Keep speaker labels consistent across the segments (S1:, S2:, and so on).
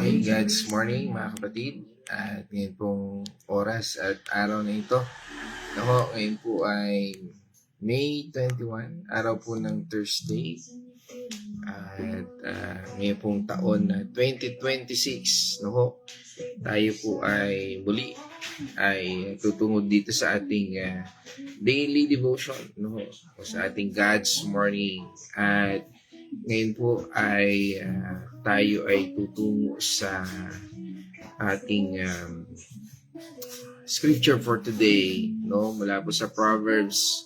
S1: Okay, God's morning mga kapatid. At ngayon pong oras at araw na ito. Ako, ngayon po ay May 21, araw po ng Thursday. At ngayon pong taon na 2026. Tayo po ay muli ay tutungod dito sa ating daily devotion. Sa ating God's morning. At ngayon po ay tayo ay tutungo sa ating scripture for today, mula po sa Proverbs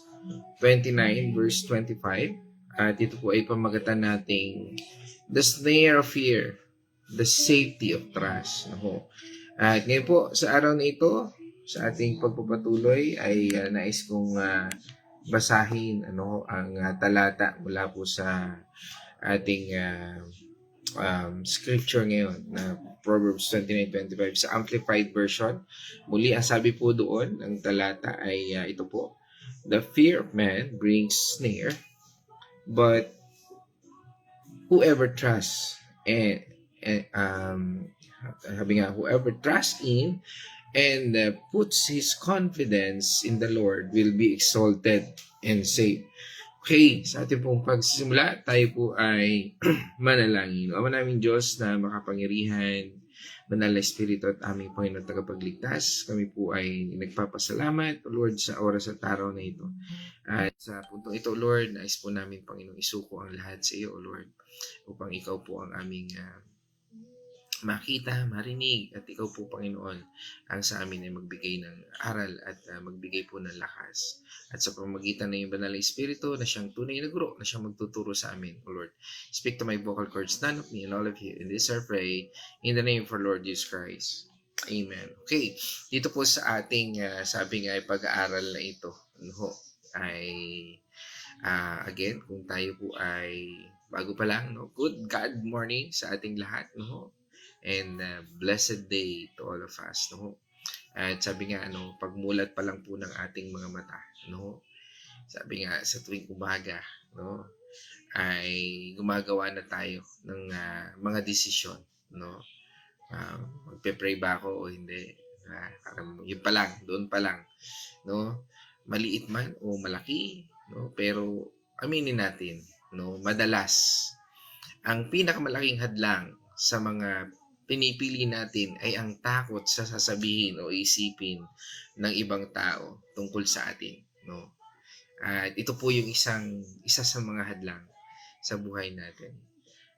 S1: 29 verse 25. At ito po ay pamagatan nating the snare of fear, the safety of trust. At ngayon po sa araw na ito, sa ating pagpapatuloy ay nais kong basahin ang talata mula po sa ating scripture ngayon na Proverbs 29:25 sa Amplified Version. Muli, ang sabi po doon, ang talata ay ito po. The fear of man brings snare, but whoever trusts whoever trusts in and puts his confidence in the Lord will be exalted and saved. Okay, sa ating pong pagsisimula, tayo po ay manalangin. Ama namin Diyos na makapangyarihan, banal na Espiritu at aming Panginoon tagapagligtas, kami po ay nagpapasalamat, Lord, sa oras at araw na ito. At sa puntong ito, Lord, nais po namin, Panginoon, isuko ang lahat sa iyo, Lord, upang ikaw po ang aming makita, marinig, at ikaw po, Panginoon, ang sa amin ay magbigay ng aral at magbigay po ng lakas. At sa pamamagitan ng iyong banal na Espiritu na siyang tunay na guro, na siyang magtuturo sa amin, O Lord. Speak to my vocal cords, none of me and all of you. In this I pray, in the name of our Lord Jesus Christ. Amen. Okay, dito po sa ating, sabi nga, pag-aaral na ito, ay, again, kung tayo po ay bago pa lang, good God morning sa ating lahat, and blessed day to all of us, At sabi nga, pagmulat pa lang po ng ating mga mata, sabi nga sa tuwing umaga, ay gumagawa na tayo ng mga desisyon, magpe-pray ba ako o hindi, yun pa lang, doon pa lang, maliit man o malaki, pero aminin natin, madalas ang pinakamalaking hadlang sa mga pinipili natin ay ang takot sa sasabihin o isipin ng ibang tao tungkol sa atin, At ito po yung isa sa mga hadlang sa buhay natin.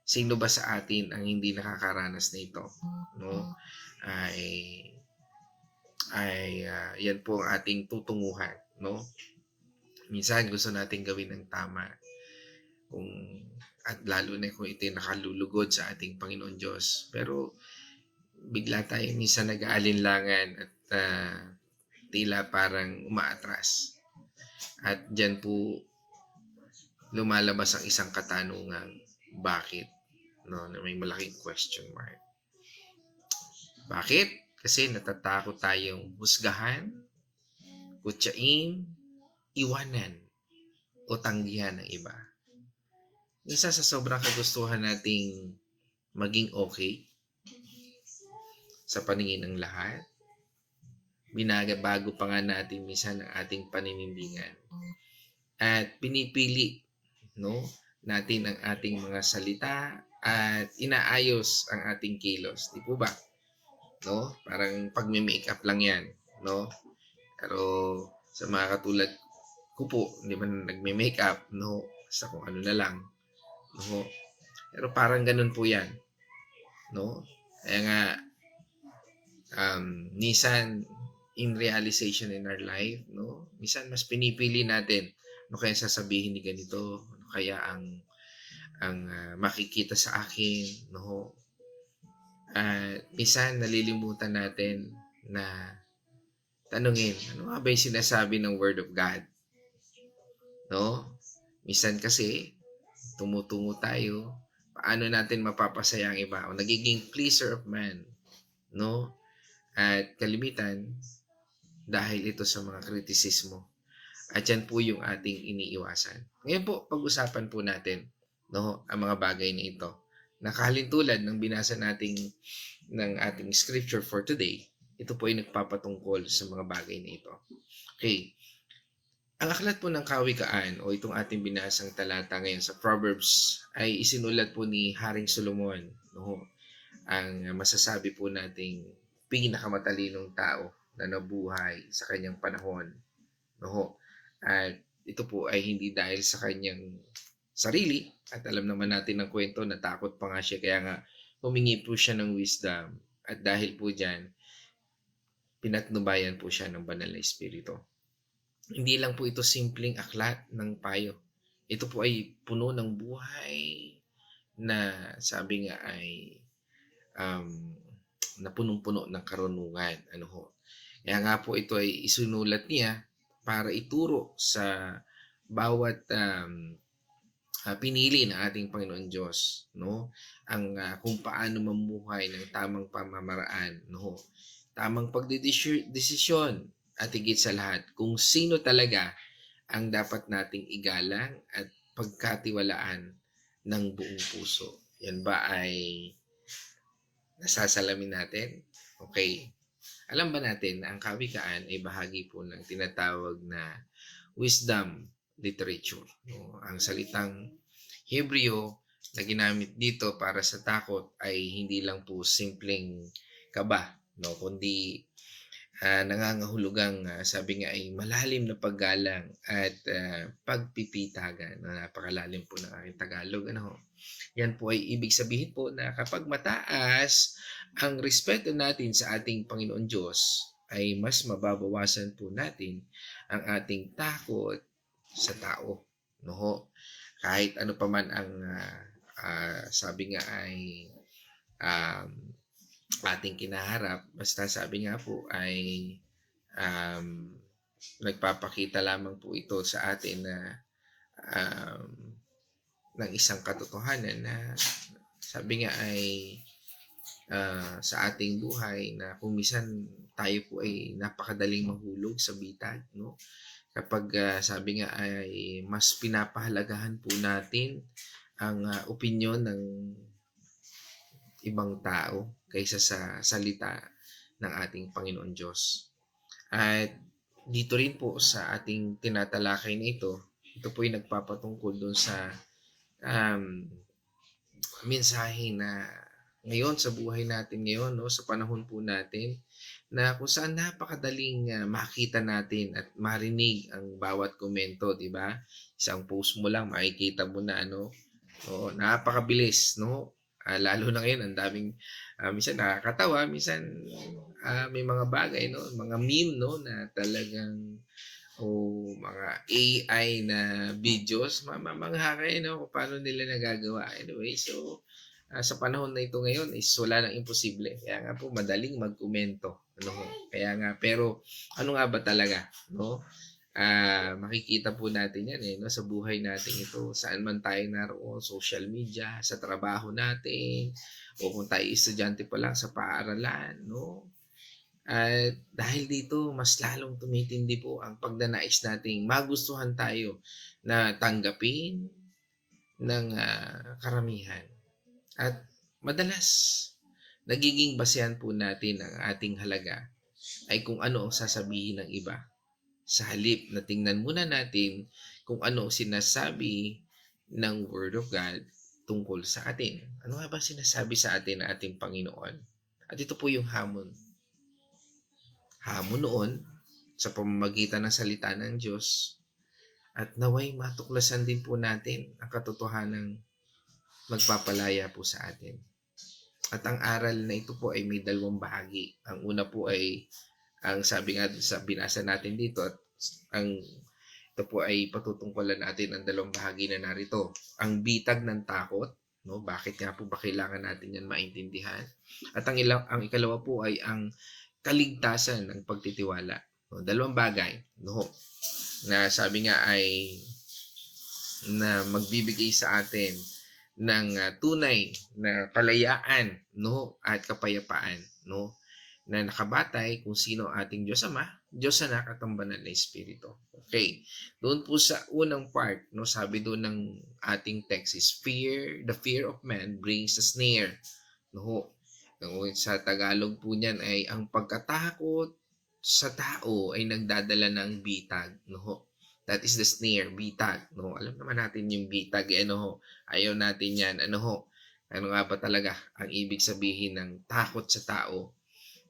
S1: Sino ba sa atin ang hindi nakakaranas na ito, ay yan po ang ating tutunguhan, Minsan gusto natin gawin ng tama, at lalo na kung ito nakalulugod sa ating Panginoon Diyos. Pero bigla tayo minsan nag-aalinlangan at tila parang umaatras. At dyan po lumalabas ang isang katanungan, bakit? Na may malaking question mark. Bakit? Kasi natatakot tayong husgahan, kutsain, iwanan, o tanggihan ng iba. Isa sa sobrang kagustuhan nating maging okay sa paningin ng lahat, binabago pa nga natin minsan ang ating paninindigan. At pinipili, natin ang ating mga salita at inaayos ang ating kilos. Di po ba? Parang pagme-makeup lang yan, Pero sa mga katulad ko po, hindi man nagme-makeup, sa kung ano na lang, Pero parang ganun po yan, Kaya nga, minsan, in realization in our life, minsan mas pinipili natin, kaya sasabihin ni ganito, kaya ang makikita sa akin, At minsan nalilimutan natin na tanungin, ano nga ba yung sinasabi ng Word of God? Minsan kasi, tumutungo tayo, paano natin mapapasaya ang iba o nagiging pleaser of man, At kalimitan, dahil ito sa mga kritisismo. At yan po yung ating iniiwasan. Ngayon po, pag-usapan po natin, ang mga bagay na ito. Nakalintulad ng binasa ng ating scripture for today, ito po ay nagpapatungkol sa mga bagay na ito. Okay. Ang aklat po ng Kawikaan o itong ating binasang talata ngayon sa Proverbs ay isinulat po ni Haring Solomon, no? Ang masasabi po nating pinakamatalinong tao na nabuhay sa kanyang panahon, no? At ito po ay hindi dahil sa kanyang sarili, at alam naman natin ng kwento na takot pa nga siya, kaya nga humingi po siya ng wisdom, at dahil po dyan pinatnubayan po siya ng banal na espiritu. Hindi lang po ito simpleng aklat ng payo. Ito po ay puno ng buhay na sabi nga ay na punong-puno ng karunungan. Kaya nga po ito ay isunulat niya para ituro sa bawat pinili ng ating Panginoon Diyos, no? Ang kung paano mamuhay ng tamang pamamaraan, no? Tamang pagdedesisyon, at higit sa lahat, kung sino talaga ang dapat nating igalang at pagkatiwalaan ng buong puso. Yan ba ay nasasalamin natin? Okay. Alam ba natin na ang Kawikaan ay bahagi po ng tinatawag na wisdom literature. No? Ang salitang Hebreo na ginamit dito para sa takot ay hindi lang po simpleng kaba, no? Kundi nangangahulugang sabi nga ay malalim na paggalang at pagpipitagan. Napakalalim po ng aking Tagalog. Yan po ay ibig sabihin po na kapag mataas ang respeto natin sa ating Panginoon Diyos, ay mas mababawasan po natin ang ating takot sa tao. No? Kahit ano pa man ang sabi nga ay ating kinaharap, basta sabi nga po ay nagpapakita lamang po ito sa atin na ng isang katotohanan na sabi nga ay sa ating buhay na kung minsan tayo po ay napakadaling mahulog sa bitag, no? Kapag sabi nga ay mas pinapahalagahan po natin ang opinyon ng ibang tao kaysa sa salita ng ating Panginoon Diyos. At dito rin po sa ating tinatalakay na ito po ay nagpapatungkol doon sa mensahe na ngayon sa buhay natin ngayon, no, sa panahon po natin, na kung saan napakadaling makita natin at marinig ang bawat komento, di ba? Isang post mo lang, makikita mo na napakabilis, no? Lalo na ngayon, ang daming, minsan nakakatawa, minsan may mga bagay, no? Mga meme, no? Na talagang, mga AI na videos, mamamangha kayo, no? Kung paano nila nagagawa. Anyway, so, sa panahon na ito ngayon is wala nang imposible. Kaya nga po, madaling magkomento. Kaya nga, pero ano nga ba talaga, no? Makikita po natin yan no, sa buhay natin ito, saan man tayo naroon, social media, sa trabaho natin, o kung tayo estudyante pa lang sa paaralan, no? At dahil dito, mas lalong tumitindi po ang pagdanais nating magustuhan tayo na tanggapin ng karamihan. At madalas, nagiging basehan po natin ang ating halaga ay kung ano ang sasabihin ng iba. Sa halip na tingnan muna natin kung ano ang sinasabi ng Word of God tungkol sa atin. Ano nga ba sinasabi sa atin ng ating Panginoon? At ito po yung hamon. Hamon noon sa pamamagitan ng salita ng Diyos, at naway matuklasan din po natin ang katotohanang magpapalaya po sa atin. At ang aral na ito po ay may dalawang bahagi. Ang una po ay, ang sabi nga sa binasa natin dito, at ito po ay patutungkulan natin ang dalawang bahagi na narito. Ang bitag ng takot, no? Bakit nga po ba kailangan natin yan maintindihan? At ang ikalawa po ay ang kaligtasan ng pagtitiwala. No? Dalawang bagay, no? Na sabi nga ay na magbibigay sa atin ng tunay na kalayaan, no, at kapayapaan, no, na nakabatay kung sino ating Diyos Ama Diyos Anak at ang banal na Espiritu. Okay. Doon po sa unang part, no, sabi doon ng ating text is the fear of man brings a snare. No, sa Tagalog po niyan ay ang pagkatakot sa tao ay nagdadala ng bitag. No, that is the snare, bitag. No, alam naman natin yung bitag. Ano ho, ayaw natin yan. Ano nga ba talaga ang ibig sabihin ng takot sa tao?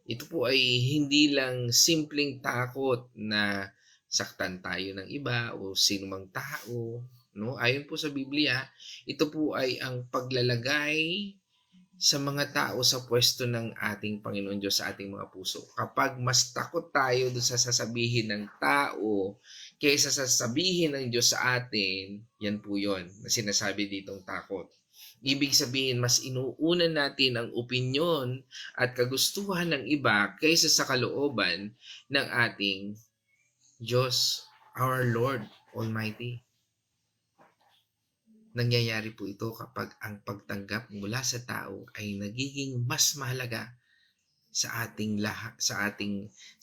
S1: Ito po ay hindi lang simpleng takot na saktan tayo ng iba o sinumang tao, no? Ayon po sa Biblia, ito po ay ang paglalagay sa mga tao sa pwesto ng ating Panginoon Diyos sa ating mga puso. Kapag mas takot tayo doon sa sasabihin ng tao kaysa sa sasabihin ng Diyos sa atin, yan po yon na sinasabi ditong takot. Ibig sabihin, mas inuuna natin ang opinyon at kagustuhan ng iba kaysa sa kalooban ng ating Diyos, our Lord Almighty. Nangyayari po ito kapag ang pagtanggap mula sa tao ay nagiging mas mahalaga sa ating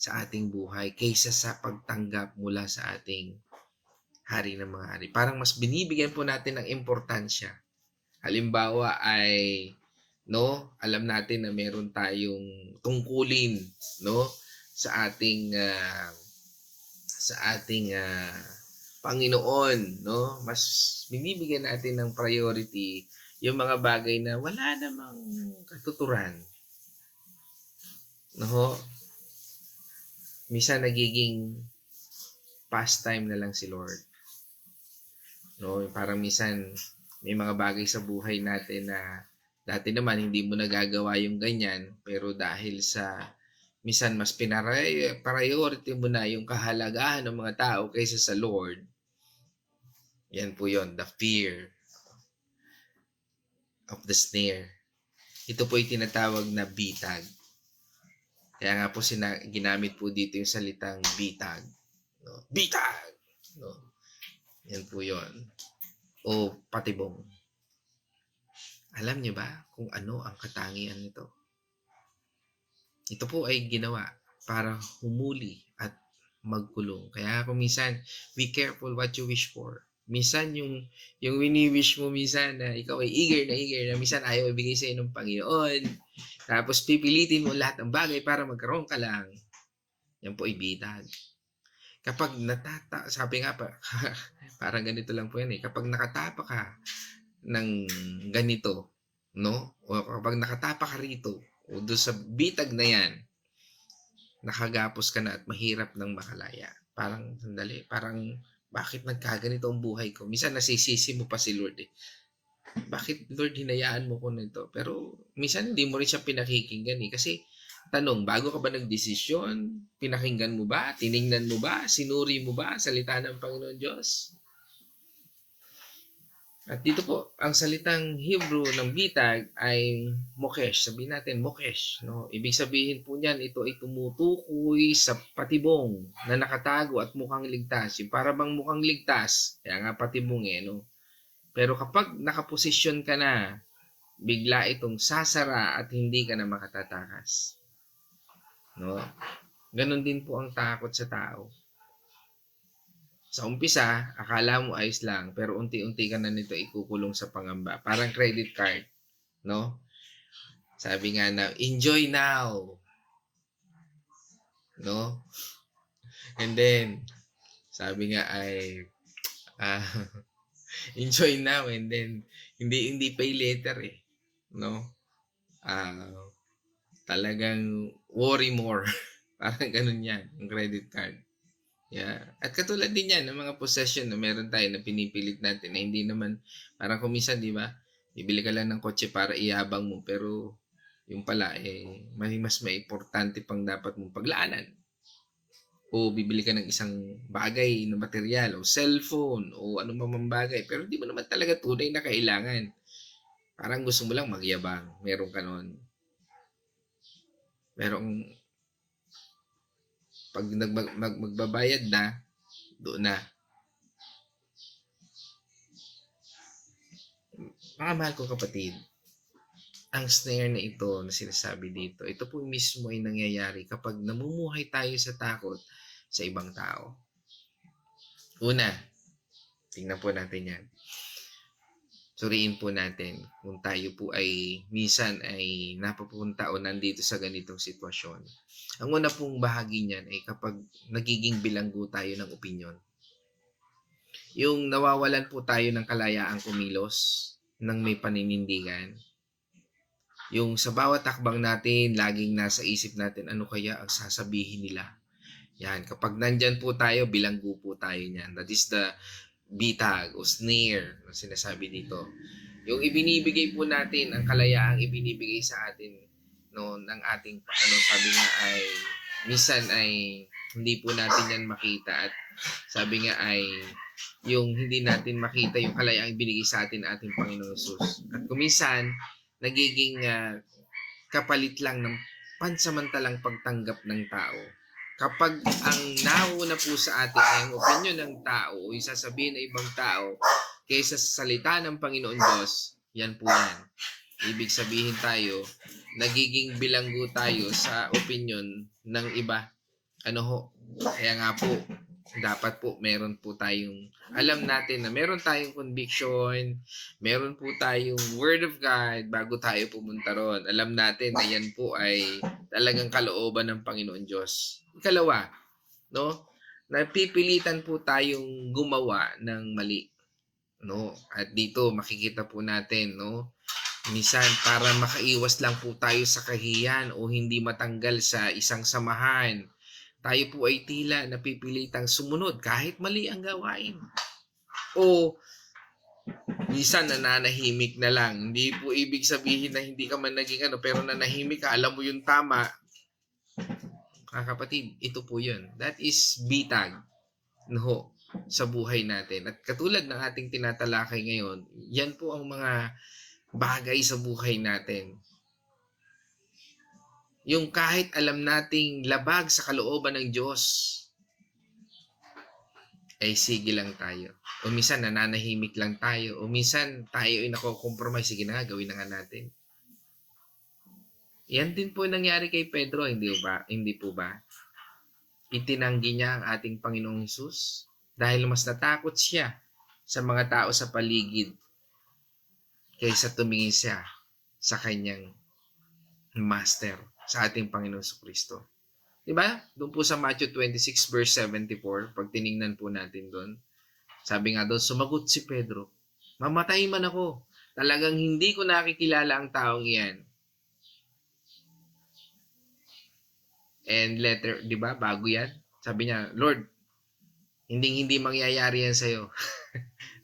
S1: sa ating buhay kaysa sa pagtanggap mula sa ating hari ng mga hari. Parang mas binibigyan po natin ng importansya. Halimbawa ay alam natin na meron tayong tungkulin sa ating Panginoon, mas binibigyan natin ng priority yung mga bagay na wala namang katuturan. Minsan nagiging pastime na lang si Lord. Parang minsan may mga bagay sa buhay natin na dati naman hindi mo nagagawa yung ganyan, pero dahil sa minsan mas priority mo na yung kahalagahan ng mga tao kaysa sa Lord. Yan po yon, the fear of the snare. Ito po ay tinatawag na bitag. Kaya nga po ginamit po dito yung salitang bitag. Bitag! Yan po yon. O patibong. Alam niyo ba kung ano ang katangian nito? Ito po ay ginawa para humuli at magkulong. Kaya kung minsan, be careful what you wish for. Minsan yung wini-wish mo minsan na ikaw ay eager na minsan ayaw ibigay sa iyo ng Panginoon. Tapos pipilitin mo lahat ng bagay para magkaroon ka lang. Yan po ay bitag. Kapag sabi nga pa, parang ganito lang po yan kapag nakatapa ka ng ganito, o kapag nakatapa ka rito, o doon sa bitag na yan, nakagapos ka na at mahirap nang makalaya. Parang, bakit nagkaganito ang buhay ko? Minsan nasisisi mo pa si Lord Bakit Lord hinayaan mo ko nito? Pero minsan hindi mo rin siya pinakikinggan kasi tanong, bago ka ba nagdesisyon? Pinakinggan mo ba? Tiningnan mo ba? Sinuri mo ba? Salita ng Panginoon Diyos? At dito po, ang salitang Hebrew ng bitag ay mokesh. Sabihin natin, mokesh. Ibig sabihin po niyan, ito ay tumutukoy sa patibong na nakatago at mukhang ligtas. Yung para bang mukhang ligtas, kaya nga patibong Pero kapag nakaposisyon ka na, bigla itong sasara at hindi ka na makatatakas. Ganon din po ang takot sa tao. Sa umpisa, akala mo ayos lang, pero unti-unti ka na nito ikukulong sa pangamba. Parang credit card, Sabi nga na, enjoy now. And then, sabi nga ay, enjoy now, and then, hindi pay later Talagang worry more. Parang ganun yan, yung credit card. Yeah. At katulad din yan ng mga possession na meron tayo na pinipilit natin na hindi naman, parang kumisan, di ba? Bibili ka lang ng kotse para iyabang mo, pero yung pala, mas may importante pang dapat mong paglaanan. O bibili ka ng isang bagay na material, o cellphone, o ano mang bagay, pero di mo naman talaga tunay na kailangan. Parang gusto mo lang magyabang. Meron ka nun. Merong pag magbabayad na, doon na. Mga mahal ko kapatid, ang snare na ito na sinasabi dito, ito po mismo ay nangyayari kapag namumuhay tayo sa takot sa ibang tao. Una, tingnan po natin yan. Suriin po natin kung tayo po ay minsan ay napapunta o nandito sa ganitong sitwasyon. Ang una pong bahagi niyan ay kapag nagiging bilanggo tayo ng opinyon. Yung nawawalan po tayo ng kalayaang kumilos ng may paninindigan. Yung sa bawat takbang natin, laging nasa isip natin, ano kaya ang sasabihin nila? Yan, kapag nandyan po tayo, bilanggo po tayo niyan. That is the bitag o snare na sinasabi dito. Yung ibinibigay po natin, ang kalayaang ibinibigay sa atin no, ng ating sabi nga ay minsan ay hindi po natin yan makita at sabi nga ay yung hindi natin makita yung kalayaang ibinigay sa atin ng ating Panginoon Jesus. At kuminsan, nagiging kapalit lang ng pansamantalang pagtanggap ng tao. Kapag ang nauna po sa atin ay ang opinion ng tao o isasabihin ng ibang tao kaysa sa salita ng Panginoon Diyos, yan po yan. Ibig sabihin tayo, nagiging bilanggo tayo sa opinion ng iba. Ano ho? Kaya nga po, dapat po meron po tayong, alam natin na meron tayong conviction, meron po tayong word of God bago tayo pumunta ron. Alam natin na yan po ay talagang kalooban ng Panginoon Diyos. Ikalawa, no? Napipilitan po tayong gumawa ng mali, no? At dito makikita po natin, no? Minsan para makaiwas lang po tayo sa kahiyan o hindi matanggal sa isang samahan, tayo po ay tila napipilitang sumunod kahit mali ang gawain. O minsan nananahimik na lang. Hindi po ibig sabihin na hindi ka man naging pero nanahimik ka, alam mo yung tama. Kapatid, ito po yun. That is bitag, no, sa buhay natin. At katulad ng ating tinatalakay ngayon, yan po ang mga bagay sa buhay natin. Yung kahit alam nating labag sa kalooban ng Diyos, ay sige lang tayo. O minsan nananahimik lang tayo. O minsan tayo ay nako-compromise. Sige na nga, gawin na nga natin. Yan din po nangyari kay Pedro, hindi ba? Hindi po ba? Itinanggi niya ang ating Panginoong Hesus dahil mas natakot siya sa mga tao sa paligid kaysa tumingin siya sa kanyang master, sa ating Panginoong Kristo. Diba? Doon po sa Matthew 26 verse 74, pag tiningnan po natin doon, sabi nga doon, sumagot si Pedro, mamatay man ako, talagang hindi ko nakikilala ang taong iyan. And letter, di ba, bago yan, sabi niya, Lord, hindi mangyayari yan sa'yo.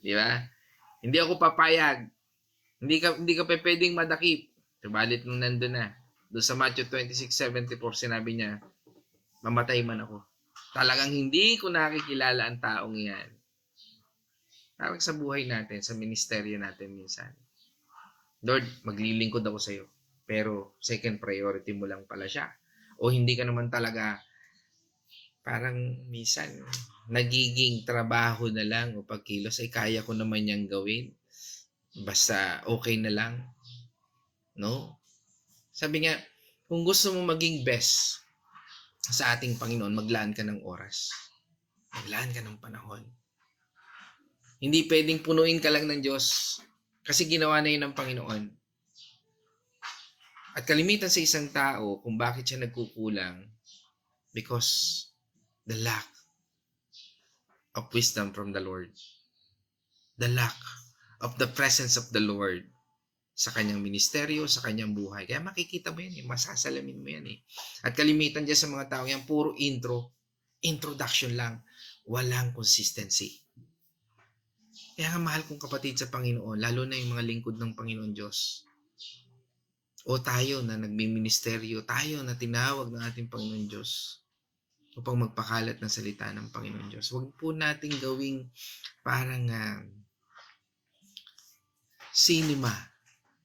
S1: Di ba? Hindi ako papayag. Hindi ka pwedeng madakip. Subalit nung nandun na, doon sa Matthew 26:74, sinabi niya, mamatay man ako. Talagang hindi ko nakikilala ang taong iyan. Parang sa buhay natin, sa ministeryo natin minsan. Lord, maglilingkod ako sa iyo. Pero second priority mo lang pala siya. O hindi ka naman talaga, parang minsan, nagiging trabaho na lang o pagkilos ay kaya ko naman niyang gawin. Basta okay na lang. No? Sabi nga, kung gusto mo maging best sa ating Panginoon, maglaan ka ng oras. Maglaan ka ng panahon. Hindi pwedeng punuin ka lang ng Diyos kasi ginawa na yun ng Panginoon. At kalimitan sa isang tao kung bakit siya nagkukulang, because the lack of wisdom from the Lord. The lack of the presence of the Lord sa kanyang ministeryo, sa kanyang buhay. Kaya makikita mo yan, masasalamin mo yan. At kalimitan dyan sa mga tao yan, puro introduction lang, walang consistency. Kaya nga mahal kong kapatid sa Panginoon, lalo na yung mga lingkod ng Panginoon Diyos. O tayo na nagmiministeryo, tayo na tinawag ng ating Panginoon Diyos upang magpakalat ng salita ng Panginoon Diyos. Huwag po nating gawing parang cinema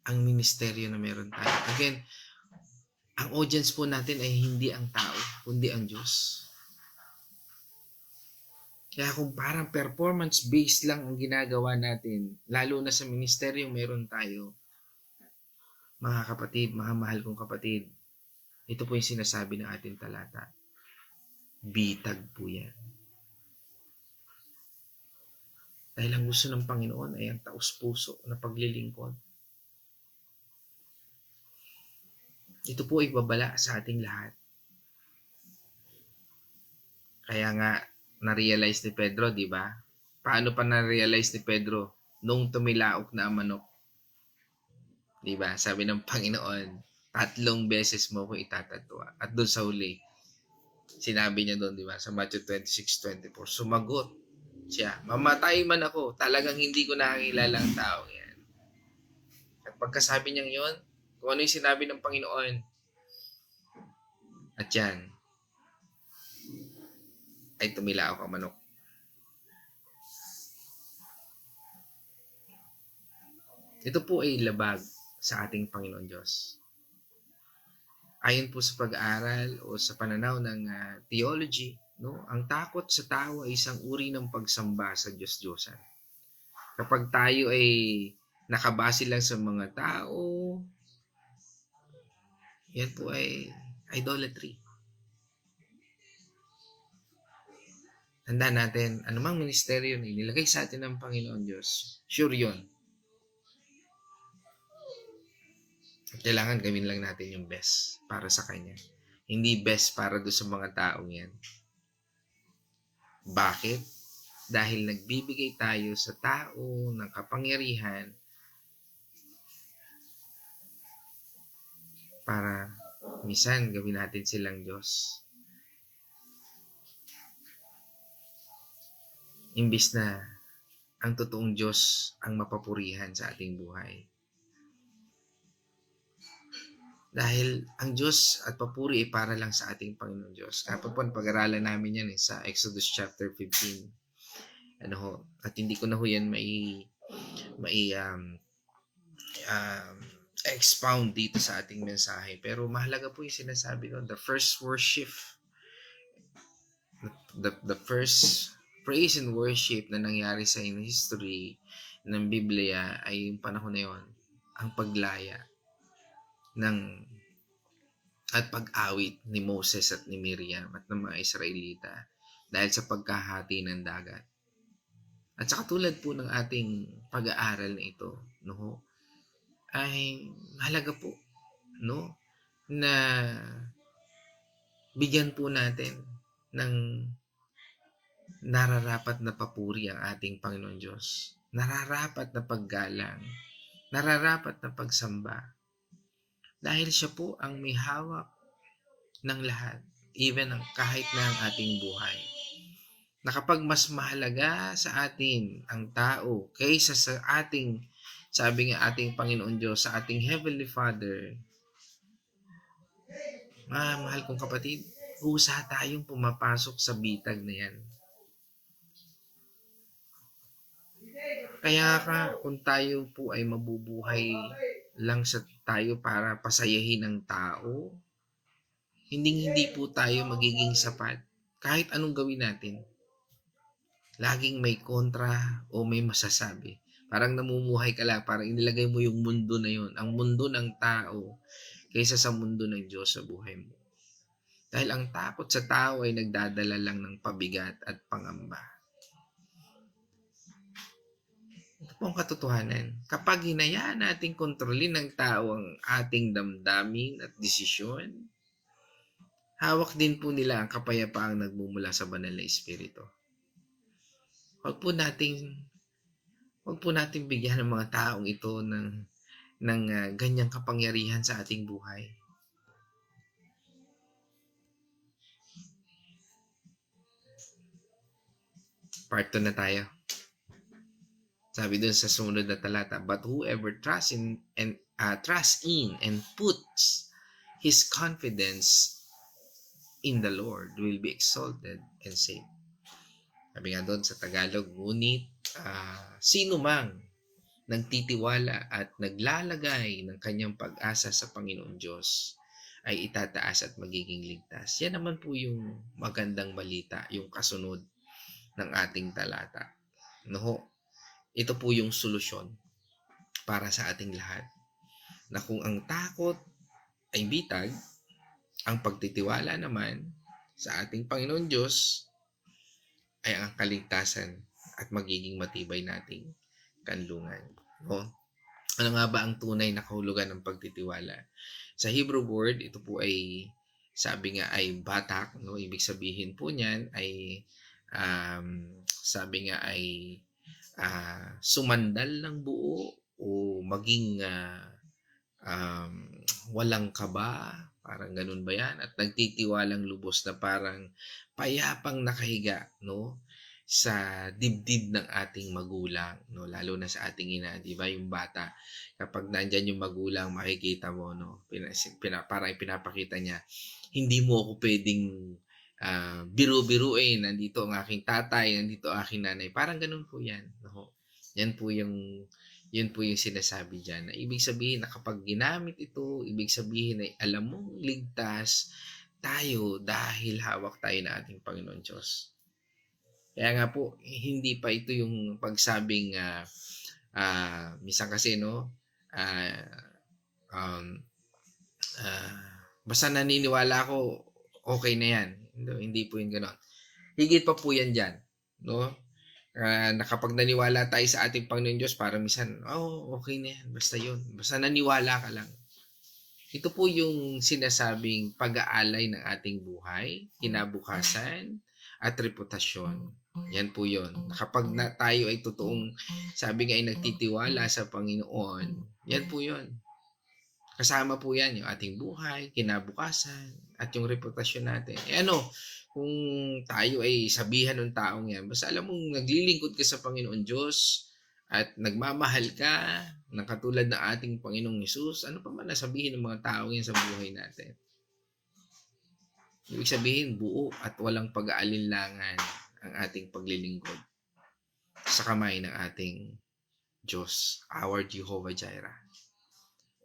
S1: ang ministeryo na meron tayo. Again, ang audience po natin ay hindi ang tao, kundi ang Diyos. Kaya kung parang performance-based lang ang ginagawa natin, lalo na sa ministeryo meron tayo, mga kapatid, mga mahal kong kapatid, ito po yung sinasabi ng ating talata. Bitag po yan. Dahil ang gusto ng Panginoon ay ang taos-puso na paglilingkod. Ito po ay babala sa ating lahat. Kaya nga, na-realize ni Pedro, di ba? Paano pa na-realize ni Pedro? Nung tumilaok na ang manok. Di ba? Sabi ng Panginoon, 3 beses mo ko itatatwa. At doon sa huli, sinabi niya doon, di ba? Sa Matthew 26:24, sumagot siya, mamatay man ako, talagang hindi ko nakakilala ang taong yan. At pagkasabi niyang yon, kung ano yung sinabi ng Panginoon, at yan, ay tumilaok ang manok. Ito po ay labag sa ating Panginoon Diyos. Ayon po sa pag-aaral o sa pananaw ng theology, no, ang takot sa tao ay isang uri ng pagsamba sa Diyos-Diyosan. Kapag tayo ay nakabase lang sa mga tao, yan po ay idolatry. Tanda natin, anumang ministeryo na inilagay sa atin ng Panginoon Diyos, sure yun. Kailangan gawin lang natin yung best para sa Kanya. Hindi best para doon sa mga taong yan. Bakit? Dahil nagbibigay tayo sa tao ng kapangyarihan para minsan gawin natin silang Diyos. Imbis na ang totoong Diyos ang mapapurihan sa ating buhay. Dahil ang Diyos at papuri ay para lang sa ating Panginoon Diyos. Kapag po pag-aralan namin yan sa Exodus chapter 15. At hindi ko na ho yan may expound dito sa ating mensahe. Pero mahalaga po yung sinasabi doon. The first worship, the first praise and worship na nangyari sa history ng Biblia ay yung panahon na yun, ang paglaya ng at pag-awit ni Moses at ni Miriam at ng mga Israelita dahil sa pagkahati ng dagat. At sa katulad po ng ating pag-aaral na ito, no, ay mahalaga po, no, na bigyan po natin ng nararapat na papuri ang ating Panginoon Diyos. Nararapat na paggalang, nararapat na pagsamba. Dahil siya po ang may hawak ng lahat, even kahit na ang ating buhay. Na kapag mas mahalaga sa atin ang tao kaysa sa ating, sabi nga ating Panginoon Diyos, sa ating Heavenly Father, mahal kong kapatid, husa tayong pumapasok sa bitag na yan. Kaya kung tayo po ay mabubuhay lang sa tayo para pasayahin ang tao, hindi po tayo magiging sapat. Kahit anong gawin natin, laging may kontra o may masasabi. Parang namumuhay ka lang, parang inilagay mo yung mundo na yun, ang mundo ng tao, kaysa sa mundo ng Diyos sa buhay mo. Dahil ang takot sa tao ay nagdadala lang ng pabigat at pangamba. Ito po ang katotohanan. Kapag hinayaan nating kontrolin ng tao ang ating damdamin at desisyon, hawak din po nila ang kapayapaang nagmumula sa banal na espiritu. Huwag po nating bigyan ng mga taong ito ng ganyang kapangyarihan sa ating buhay. Part 2 na tayo. Sabi dun sa sumunod na talata, but whoever trusts in and puts his confidence in the Lord will be exalted and saved. Sabi nga doon sa Tagalog, ngunit sino mang nagtitiwala at naglalagay ng kanyang pag-asa sa Panginoon Diyos ay itataas at magiging ligtas. Yan naman po yung magandang balita, yung kasunod ng ating talata. No? Ito po yung solusyon para sa ating lahat. Na kung ang takot ay bitag, ang pagtitiwala naman sa ating Panginoon Diyos ay ang kaligtasan at magiging matibay nating kanlungan. No? Ano nga ba ang tunay na kahulugan ng pagtitiwala? Sa Hebrew word, ito po ay sabi nga ay batak, no? Ibig sabihin po niyan ay sabi nga ay sumandal ng buo o maging walang kaba, parang ganun ba yan? At nagtitiwalang lubos na parang payapang nakahiga, no? Sa dibdib ng ating magulang, no? Lalo na sa ating ina, di ba? Yung bata, kapag nandyan yung magulang, makikita mo, no? Parang pinapakita niya, hindi mo ako pwedeng biru-biruin, nandito ang aking tatay, nandito ang aking nanay. Parang ganun po yan, no? Yan po yung yun po yung sinasabi dyan. Na ibig sabihin na kapag ginamit ito, ibig sabihin ay alam mong ligtas tayo dahil hawak tayo ng ating Panginoon Diyos. Kaya nga po, hindi pa ito yung pagsabing minsan kasi, no, basta naniniwala ako, okay na yan. Hindi po yung gano'n. Higit pa po yan dyan, no? Na kapag naniwala tayo sa ating Panginoon Diyos, parang minsan, okay na yan, basta yun. Basta naniwala ka lang. Ito po yung sinasabing pag-aalay ng ating buhay, kinabukasan, at reputasyon. Yan po yun. Kapag tayo ay totoong, sabi nga ay nagtitiwala sa Panginoon, yan po yun. Kasama po yan yung ating buhay, kinabukasan, at yung reputasyon natin. Kung tayo ay sabihan ng taong yan, basta alam mong naglilingkod ka sa Panginoon Diyos at nagmamahal ka ng katulad ng ating Panginoong Hesus, ano pa man nasabihin ng mga taong yan sa buhay natin. Ibig sabihin, buo at walang pag-aalinlangan ang ating paglilingkod sa kamay ng ating Diyos, our Jehovah Jireh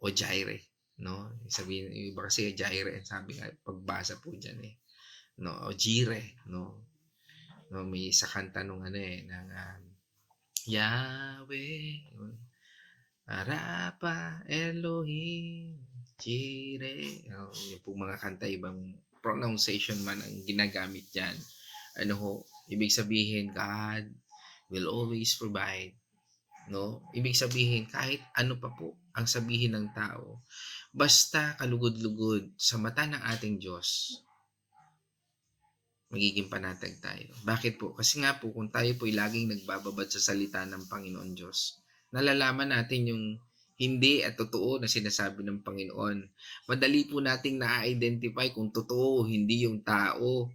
S1: o Jireh, no? Sabihin, iba kasi Jireh, sabi nga, pagbasa po dyan no, o Jireh, no? No, may isa kanta nung ng Yahweh, Arapa, Elohim, Jireh, yung po mga kanta, ibang pronunciation man ang ginagamit dyan. Ibig sabihin, God will always provide, no? Ibig sabihin, kahit ano pa po ang sabihin ng tao, basta kalugod-lugod sa mata ng ating Diyos, magiging panatag tayo. Bakit po? Kasi nga po, kung tayo po ay laging nagbababad sa salita ng Panginoon Diyos, nalalaman natin yung hindi at totoo na sinasabi ng Panginoon. Madali po nating na-identify kung totoo o hindi yung tao.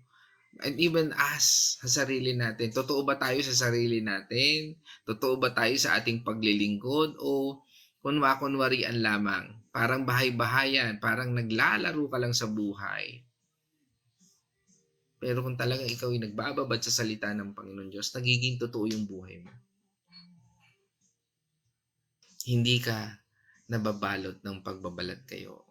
S1: And even us, sa sarili natin. Totoo ba tayo sa sarili natin? Totoo ba tayo sa ating paglilingkod? O kunwa-kunwarian lamang? Parang bahay-bahayan, parang naglalaro ka lang sa buhay. Pero kung talagang ikaw ay nagbababad sa salita ng Panginoon Diyos, nagiging totoo yung buhay mo. Hindi ka nababalot ng pagbabalat kayo.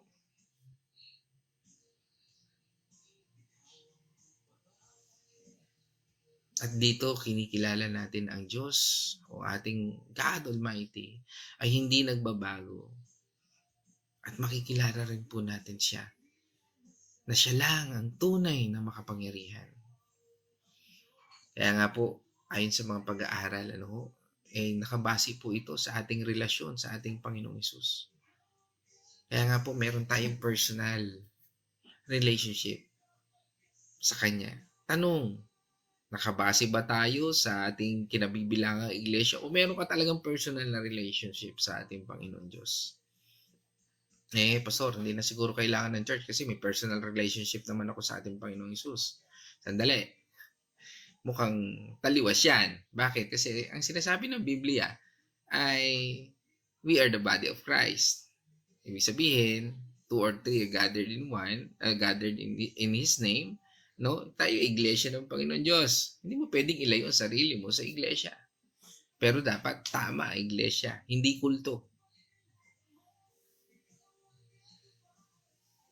S1: At dito, kinikilala natin ang Diyos o ating God Almighty ay hindi nagbabago. At makikilala rin po natin siya na siya lang ang tunay na makapangyarihan. Kaya nga po, ayon sa mga pag-aaral, nakabase po ito sa ating relasyon sa ating Panginoong Hesus. Kaya nga po, meron tayong personal relationship sa Kanya. Tanong, nakabase ba tayo sa ating kinabibilangang iglesia o meron ka talagang personal na relationship sa ating Panginoon Diyos? Pastor, hindi na siguro kailangan ng church kasi may personal relationship naman ako sa ating Panginoong Hesus. Sandali. Mukhang taliwas yan. Bakit? Kasi ang sinasabi ng Biblia ay we are the body of Christ. Ibig sabihin, 2 or 3 are gathered in one, gathered in His name, no? Tayo iglesia ng Panginoon Diyos. Hindi mo pwedeng ilayo ang sarili mo sa iglesia. Pero dapat tama iglesia, hindi kulto.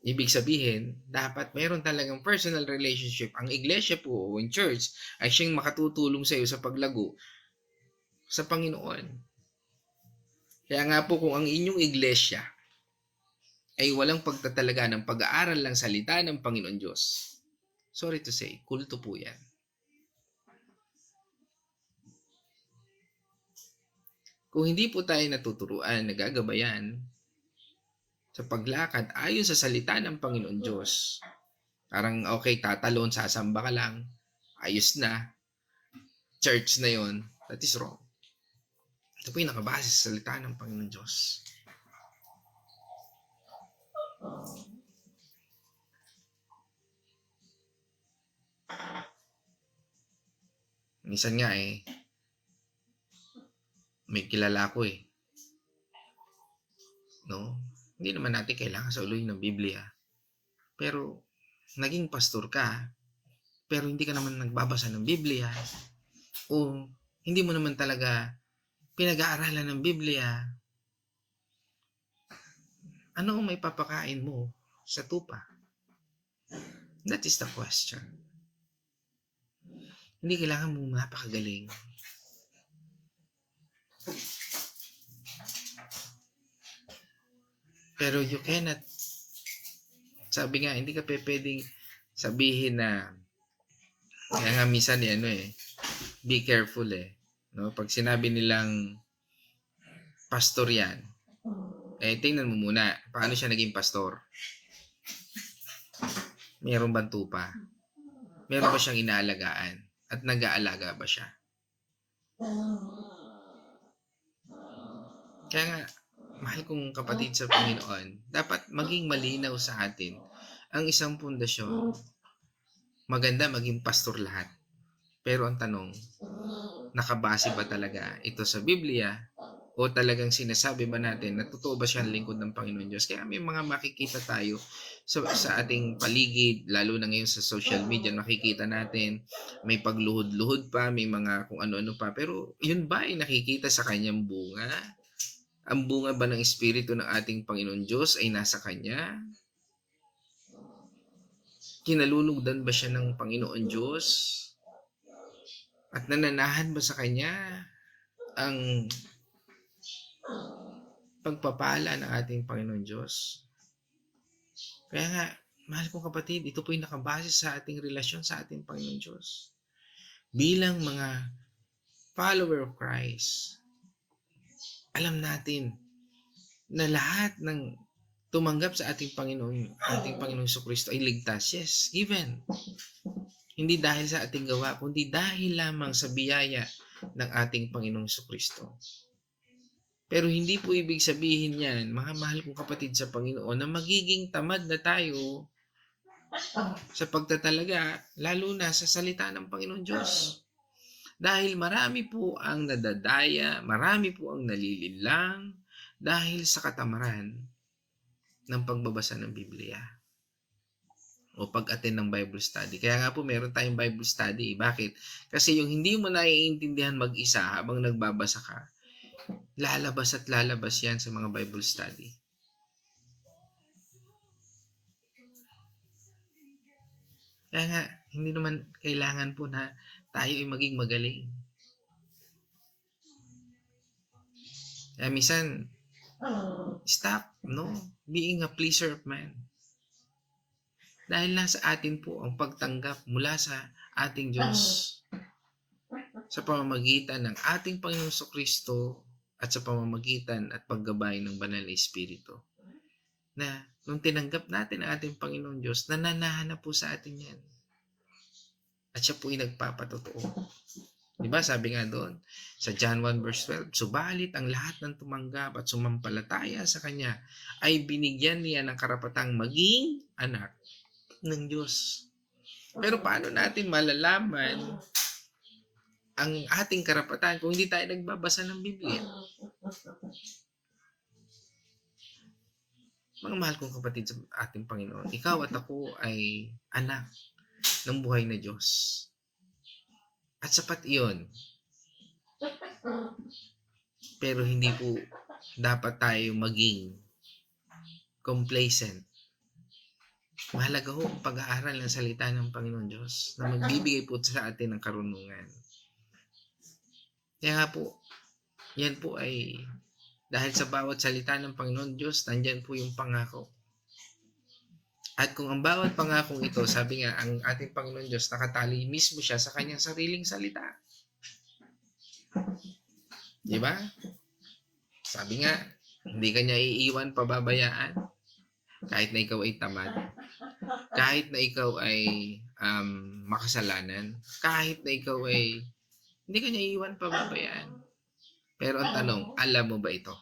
S1: Ibig sabihin, dapat mayroon talagang personal relationship. Ang iglesia po o in church ay siyang makatutulong sa iyo sa paglago sa Panginoon. Kaya nga po kung ang inyong iglesia ay walang pagtatalaga ng pag-aaral ng salita ng Panginoon Diyos, sorry to say, kulto po yan. Kung hindi po tayo natuturuan, nagagabayan sa paglakad ayon sa salita ng Panginoon Diyos, parang okay, tatalon, sasamba ka lang, ayos na, church na yon, that is wrong. Ito po yung nakabase sa salita ng Panginoon Diyos. Minsan nga may kilala ko no? Hindi naman natin kailangan sa uloy ng Biblia. Pero, naging pastor ka, pero hindi ka naman nagbabasa ng Biblia, o hindi mo naman talaga pinag-aaralan ng Biblia, ano ang may papakain mo sa tupa? That is the question. Hindi kailangan mo napakagaling. Pero you cannot, sabi nga, hindi ka pwedeng sabihin na, kaya nga minsan be careful no? Pag sinabi nilang pastor yan, tingnan mo muna, paano siya naging pastor? Mayroon bang tupa? Meron ba siyang inaalagaan? At nag-aalaga ba siya? Kaya nga, mahal kong kapatid sa Panginoon, dapat maging malinaw sa atin ang isang pundasyon. Maganda maging pastor lahat. Pero ang tanong, nakabase ba talaga ito sa Biblia? O talagang sinasabi ba natin na totoo ba siya ang lingkod ng Panginoon Diyos? Kaya may mga makikita tayo sa ating paligid, lalo na ngayon sa social media, makikita natin may pagluhod-luhod pa, may mga kung ano-ano pa. Pero yun ba ay nakikita sa kanyang bunga? Ang bunga ba ng Espiritu ng ating Panginoon Diyos ay nasa Kanya? Kinalulugdan ba siya ng Panginoon Diyos? At nananahan ba sa Kanya ang pagpapala ng ating Panginoon Diyos? Kaya nga, mahal kong kapatid, ito po yung nakabase sa ating relasyon sa ating Panginoon Diyos. Bilang mga follower of Christ, alam natin na lahat ng tumanggap sa ating Panginoong Kristo ay ligtas. Yes, given. Hindi dahil sa ating gawa, kundi dahil lamang sa biyaya ng ating Panginoong Kristo. Pero hindi po ibig sabihin yan, mga mahal kong kapatid sa Panginoon, na magiging tamad na tayo sa pagtatalaga, lalo na sa salita ng Panginoon Diyos. Dahil marami po ang nadadaya, marami po ang nalilinlang dahil sa katamaran ng pagbabasa ng Biblia o pag-attend ng Bible study. Kaya nga po meron tayong Bible study. Bakit? Kasi yung hindi mo naiintindihan mag-isa habang nagbabasa ka, lalabas at lalabas yan sa mga Bible study. Kaya nga, hindi naman kailangan po na tayo ay maging magaling. Kaya minsan, stop, being a pleaser of man. Dahil nasa atin po ang pagtanggap mula sa ating Diyos sa pamamagitan ng ating Panginoong Kristo at sa pamamagitan at paggabay ng Banal na Espiritu. Na nung tinanggap natin ang ating Panginoong Diyos, nananahan na po sa atin yan. At siya po ay nagpapatotoo. Diba sabi nga doon sa John 1 verse 12, subalit ang lahat ng tumanggap at sumampalataya sa Kanya ay binigyan niya ng karapatang maging anak ng Diyos. Pero paano natin malalaman ang ating karapatan kung hindi tayo nagbabasa ng Biblia? Mga mahal kong kapatid sa ating Panginoon, ikaw at ako ay anak ng buhay na Diyos. At sapat iyon. Pero hindi po dapat tayo maging complacent. Mahalaga ho ang pag-aaral ng salita ng Panginoon Diyos na magbibigay po sa atin ng karunungan. Kaya nga po, yan po ay dahil sa bawat salita ng Panginoon Diyos, nandyan po yung pangako. At kung ang bawat pangakong ito, sabi nga, ang ating Panginoon Diyos, nakatali mismo siya sa kanyang sariling salita. Di ba? Sabi nga, hindi kanya iiwan, pababayaan. Kahit na ikaw ay tamad. Kahit na ikaw ay makasalanan. Kahit na ikaw ay hindi kanya iiwan, pababayaan. Pero ang tanong, alam mo ba ito?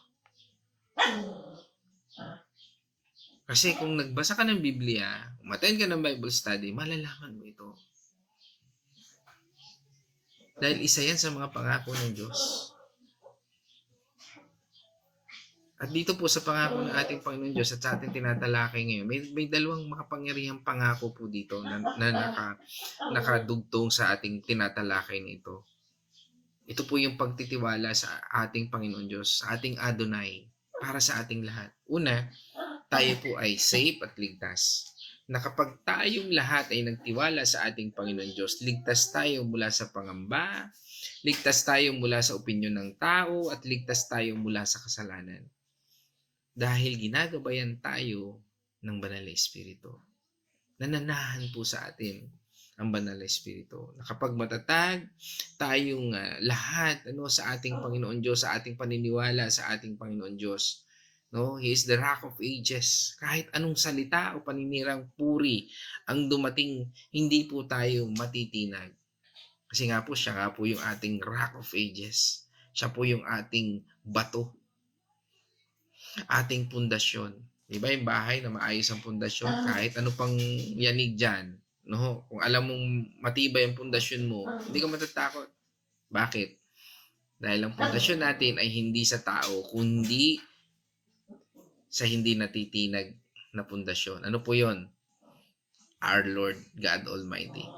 S1: Kasi kung nagbasa ka ng Biblia, umattend ka ng Bible study, malalaman mo ito. Dahil isa yan sa mga pangako ng Diyos. At dito po sa pangako ng ating Panginoon Diyos at sa ating tinatalakay ngayon, may dalawang makapangyarihang pangako po dito na nakadugtong sa ating tinatalakay nito. Ito po yung pagtitiwala sa ating Panginoon Diyos, sa ating Adonai, para sa ating lahat. Una, tayo po ay safe at ligtas. Na kapag tayong lahat ay nagtiwala sa ating Panginoon Diyos, ligtas tayo mula sa pangamba, ligtas tayo mula sa opinyon ng tao, at ligtas tayo mula sa kasalanan. Dahil ginagabayan tayo ng Banal na Espiritu. Nananahan po sa atin ang Banal na Espiritu. Na kapag matatag tayong lahat sa ating Panginoon Diyos, sa ating paniniwala sa ating Panginoon Diyos, no? He is the Rock of Ages. Kahit anong salita o paninirang puri ang dumating, hindi po tayo matitinag. Kasi nga po, siya nga po yung ating Rock of Ages. Siya po yung ating bato. Ating pundasyon. Diba yung bahay na maayos ang pundasyon, kahit ano pang yanig dyan, no? Kung alam mong matibay ang pundasyon mo, hindi ka matatakot. Bakit? Dahil ang pundasyon natin ay hindi sa tao, kundi sa hindi natitinag na pundasyon. Ano po yon? Our Lord God Almighty.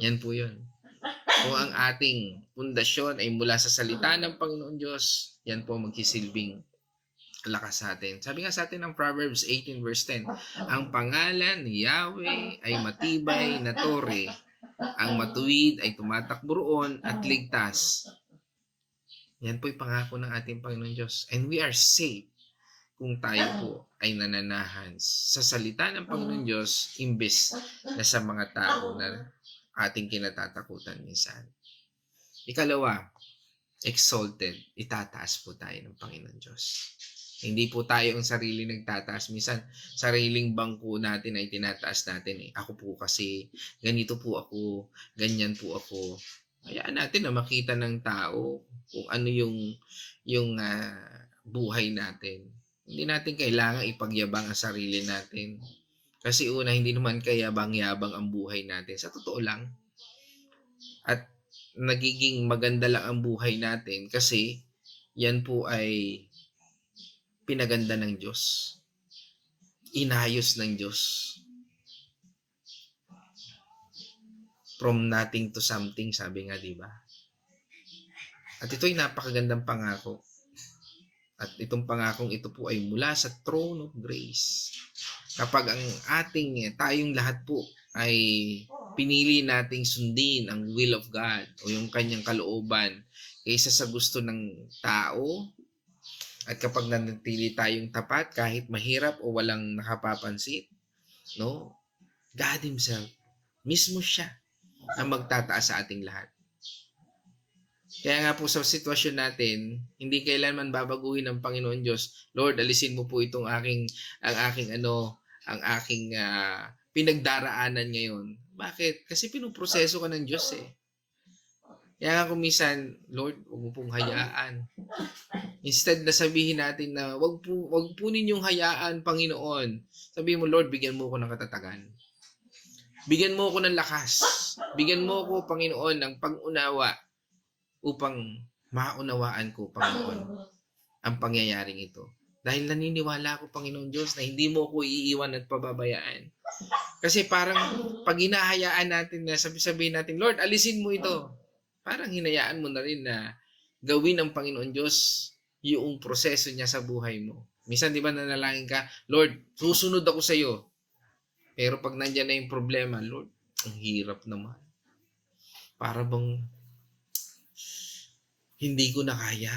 S1: Yan po yun. Kung ang ating pundasyon ay mula sa salita ng Panginoon Diyos, yan po magsisilbing lakas sa atin. Sabi nga sa atin ng Proverbs 18 verse 10, ang pangalan ni Yahweh ay matibay na tore. Ang matuwid ay tumatakbo roon at ligtas. Yan po yung pangako ng ating Panginoon Diyos. And we are safe kung tayo po ay nananahan sa salita ng Panginoon Diyos imbes na sa mga tao na ating kinatatakutan minsan. Ikalawa, exalted. Itataas po tayo ng Panginoon Diyos. Hindi po tayo ang sarili nagtataas. Minsan, sariling bangko natin ay tinataas natin. Ako po kasi, ganito po ako, ganyan po ako. Hayaan natin na makita ng tao kung ano yung buhay natin. Hindi natin kailangan ipagyabang ang sarili natin. Kasi una, hindi naman kayabang-yabang ang buhay natin. Sa totoo lang. At nagiging maganda lang ang buhay natin kasi yan po ay pinaganda ng Diyos. Inayos ng Diyos. From nothing to something, sabi nga, di ba? At ito'y napakagandang pangako. At itong pangakong ito po ay mula sa throne of grace. Kapag ang tayong lahat po ay pinili nating sundin ang will of God o yung kanyang kalooban kaysa sa gusto ng tao, at kapag nanatili tayong tapat kahit mahirap o walang nakapapansin, no? God Himself, mismo siya ang magtataas sa ating lahat. Kaya nga po sa sitwasyon natin, hindi kailanman babaguhin ng Panginoon Diyos. Lord, alisin mo po itong ang aking pinagdaraanan ngayon. Bakit? Kasi pinuproseso ka ng Diyos eh. Kaya nga kung minsan, Lord, huwag mo pong hayaan. Instead na sabihin natin na wag po ninyong hayaan, Panginoon. Sabihin mo, Lord, bigyan mo ako ng katatagan. Bigyan mo ako ng lakas. Bigyan mo ako, Panginoon, ng pag-unawa upang maunawaan ko, Panginoon, ang pangyayaring ito. Dahil naniniwala ako, Panginoon Diyos, na hindi mo ako iiwan at pababayaan. Kasi parang pag hinahayaan natin na sabihin natin, Lord, alisin mo ito. Parang hinayaan mo na rin na gawin ng Panginoon Diyos yung proseso niya sa buhay mo. Minsan, di ba, nanalangin ka, Lord, susunod ako sa iyo. Pero pag nandiyan na yung problema, Lord, ang hirap naman. Para bang hindi ko na kaya.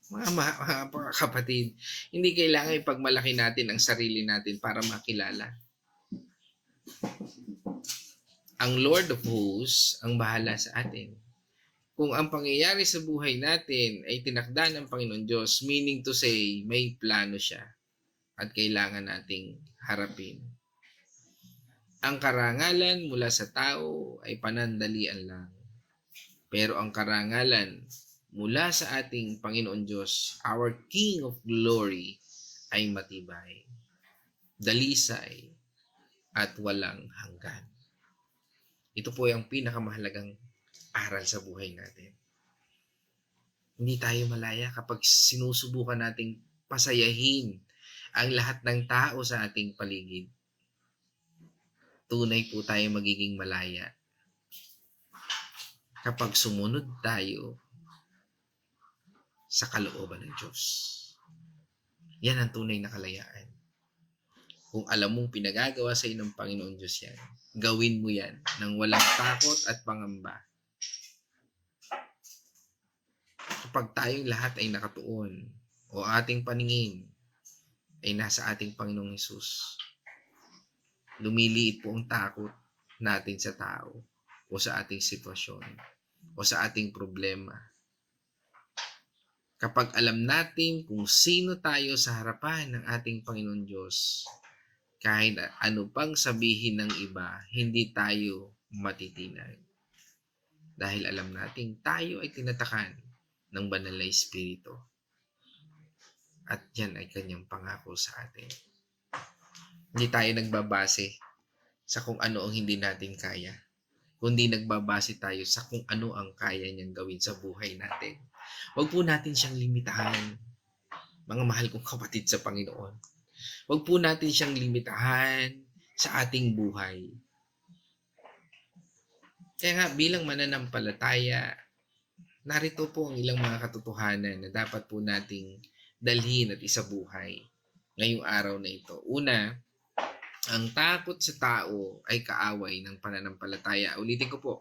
S1: mga kapatid, hindi kailangan ipagmalaki natin ang sarili natin para makilala. Ang Lord of Hosts ang bahala sa atin. Kung ang pangyayari sa buhay natin ay tinakda ng Panginoon Diyos, meaning to say, may plano siya at kailangan nating harapin. Ang karangalan mula sa tao ay panandalian lang. Pero ang karangalan mula sa ating Panginoon Diyos, our King of Glory, ay matibay, dalisay, at walang hanggan. Ito po ang pinakamahalagang aral sa buhay natin. Hindi tayo malaya kapag sinusubukan nating pasayahin ang lahat ng tao sa ating paligid. Tunay po tayo magiging malaya kapag sumunod tayo sa kalooban ng Diyos. Yan ang tunay na kalayaan. Kung alam mong pinagagawa sa iyo ng Panginoon Diyos yan, gawin mo yan nang walang takot at pangamba. Kapag tayong lahat ay nakatuon o ating paningin ay nasa ating Panginoong Hesus, lumiliit po ang takot natin sa tao o sa ating sitwasyon o sa ating problema. Kapag alam natin kung sino tayo sa harapan ng ating Panginoon Diyos, kahit ano pang sabihin ng iba, hindi tayo matitinag. Dahil alam natin tayo ay tinatakan ng banal na Espiritu. At yan ay kanyang pangako sa atin. Hindi tayo nagbabase sa kung ano ang hindi natin kaya, kundi nagbabase tayo sa kung ano ang kaya niyang gawin sa buhay natin. Huwag po natin siyang limitahan, mga mahal kong kapatid sa Panginoon. Huwag po natin siyang limitahan sa ating buhay. Kaya nga bilang mananampalataya, narito po ang ilang mga katotohanan na dapat po nating dalhin at isabuhay ngayong araw na ito. Una, ang takot sa tao ay kaaway ng pananampalataya. Ulitin ko po,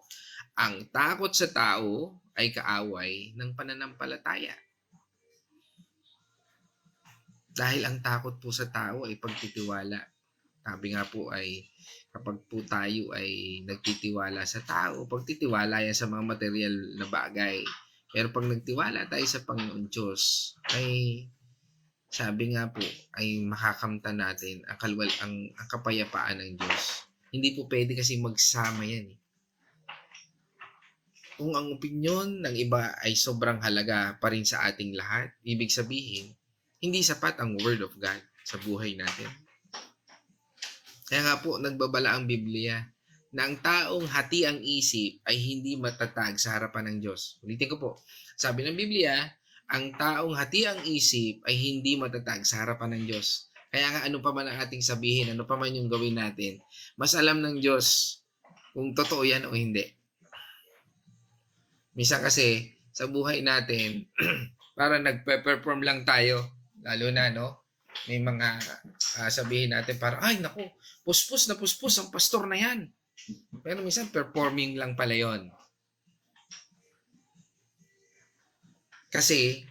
S1: ang takot sa tao ay kaaway ng pananampalataya. Dahil ang takot po sa tao ay pagtitiwala. Sabi nga po ay kapag po tayo ay nagtitiwala sa tao, pagtitiwala yan sa mga material na bagay. Pero pag nagtiwala tayo sa Panginoon Diyos, ay sabi nga po ay makakamtan natin ang kapayapaan ng Diyos. Hindi po pwede kasi magsama yan. Kung ang opinyon ng iba ay sobrang halaga pa rin sa ating lahat, ibig sabihin, hindi sapat ang Word of God sa buhay natin. Kaya nga po, nagbabala ang Biblia na ang taong hati ang isip ay hindi matatag sa harapan ng Diyos. Ulitin ko po, sabi ng Biblia, ang taong hati ang isip ay hindi matatag sa harapan ng Diyos. Kaya nga ano pa man ang ating sabihin, ano pa man yung gawin natin, mas alam ng Diyos kung totoo yan o hindi. Minsan kasi, sa buhay natin, para nagpe-perform lang tayo. Lalo na, no? May mga sabihin natin parang, ay, naku, puspos na puspos ang pastor na yan. Pero minsan, performing lang pala yon. Kasi,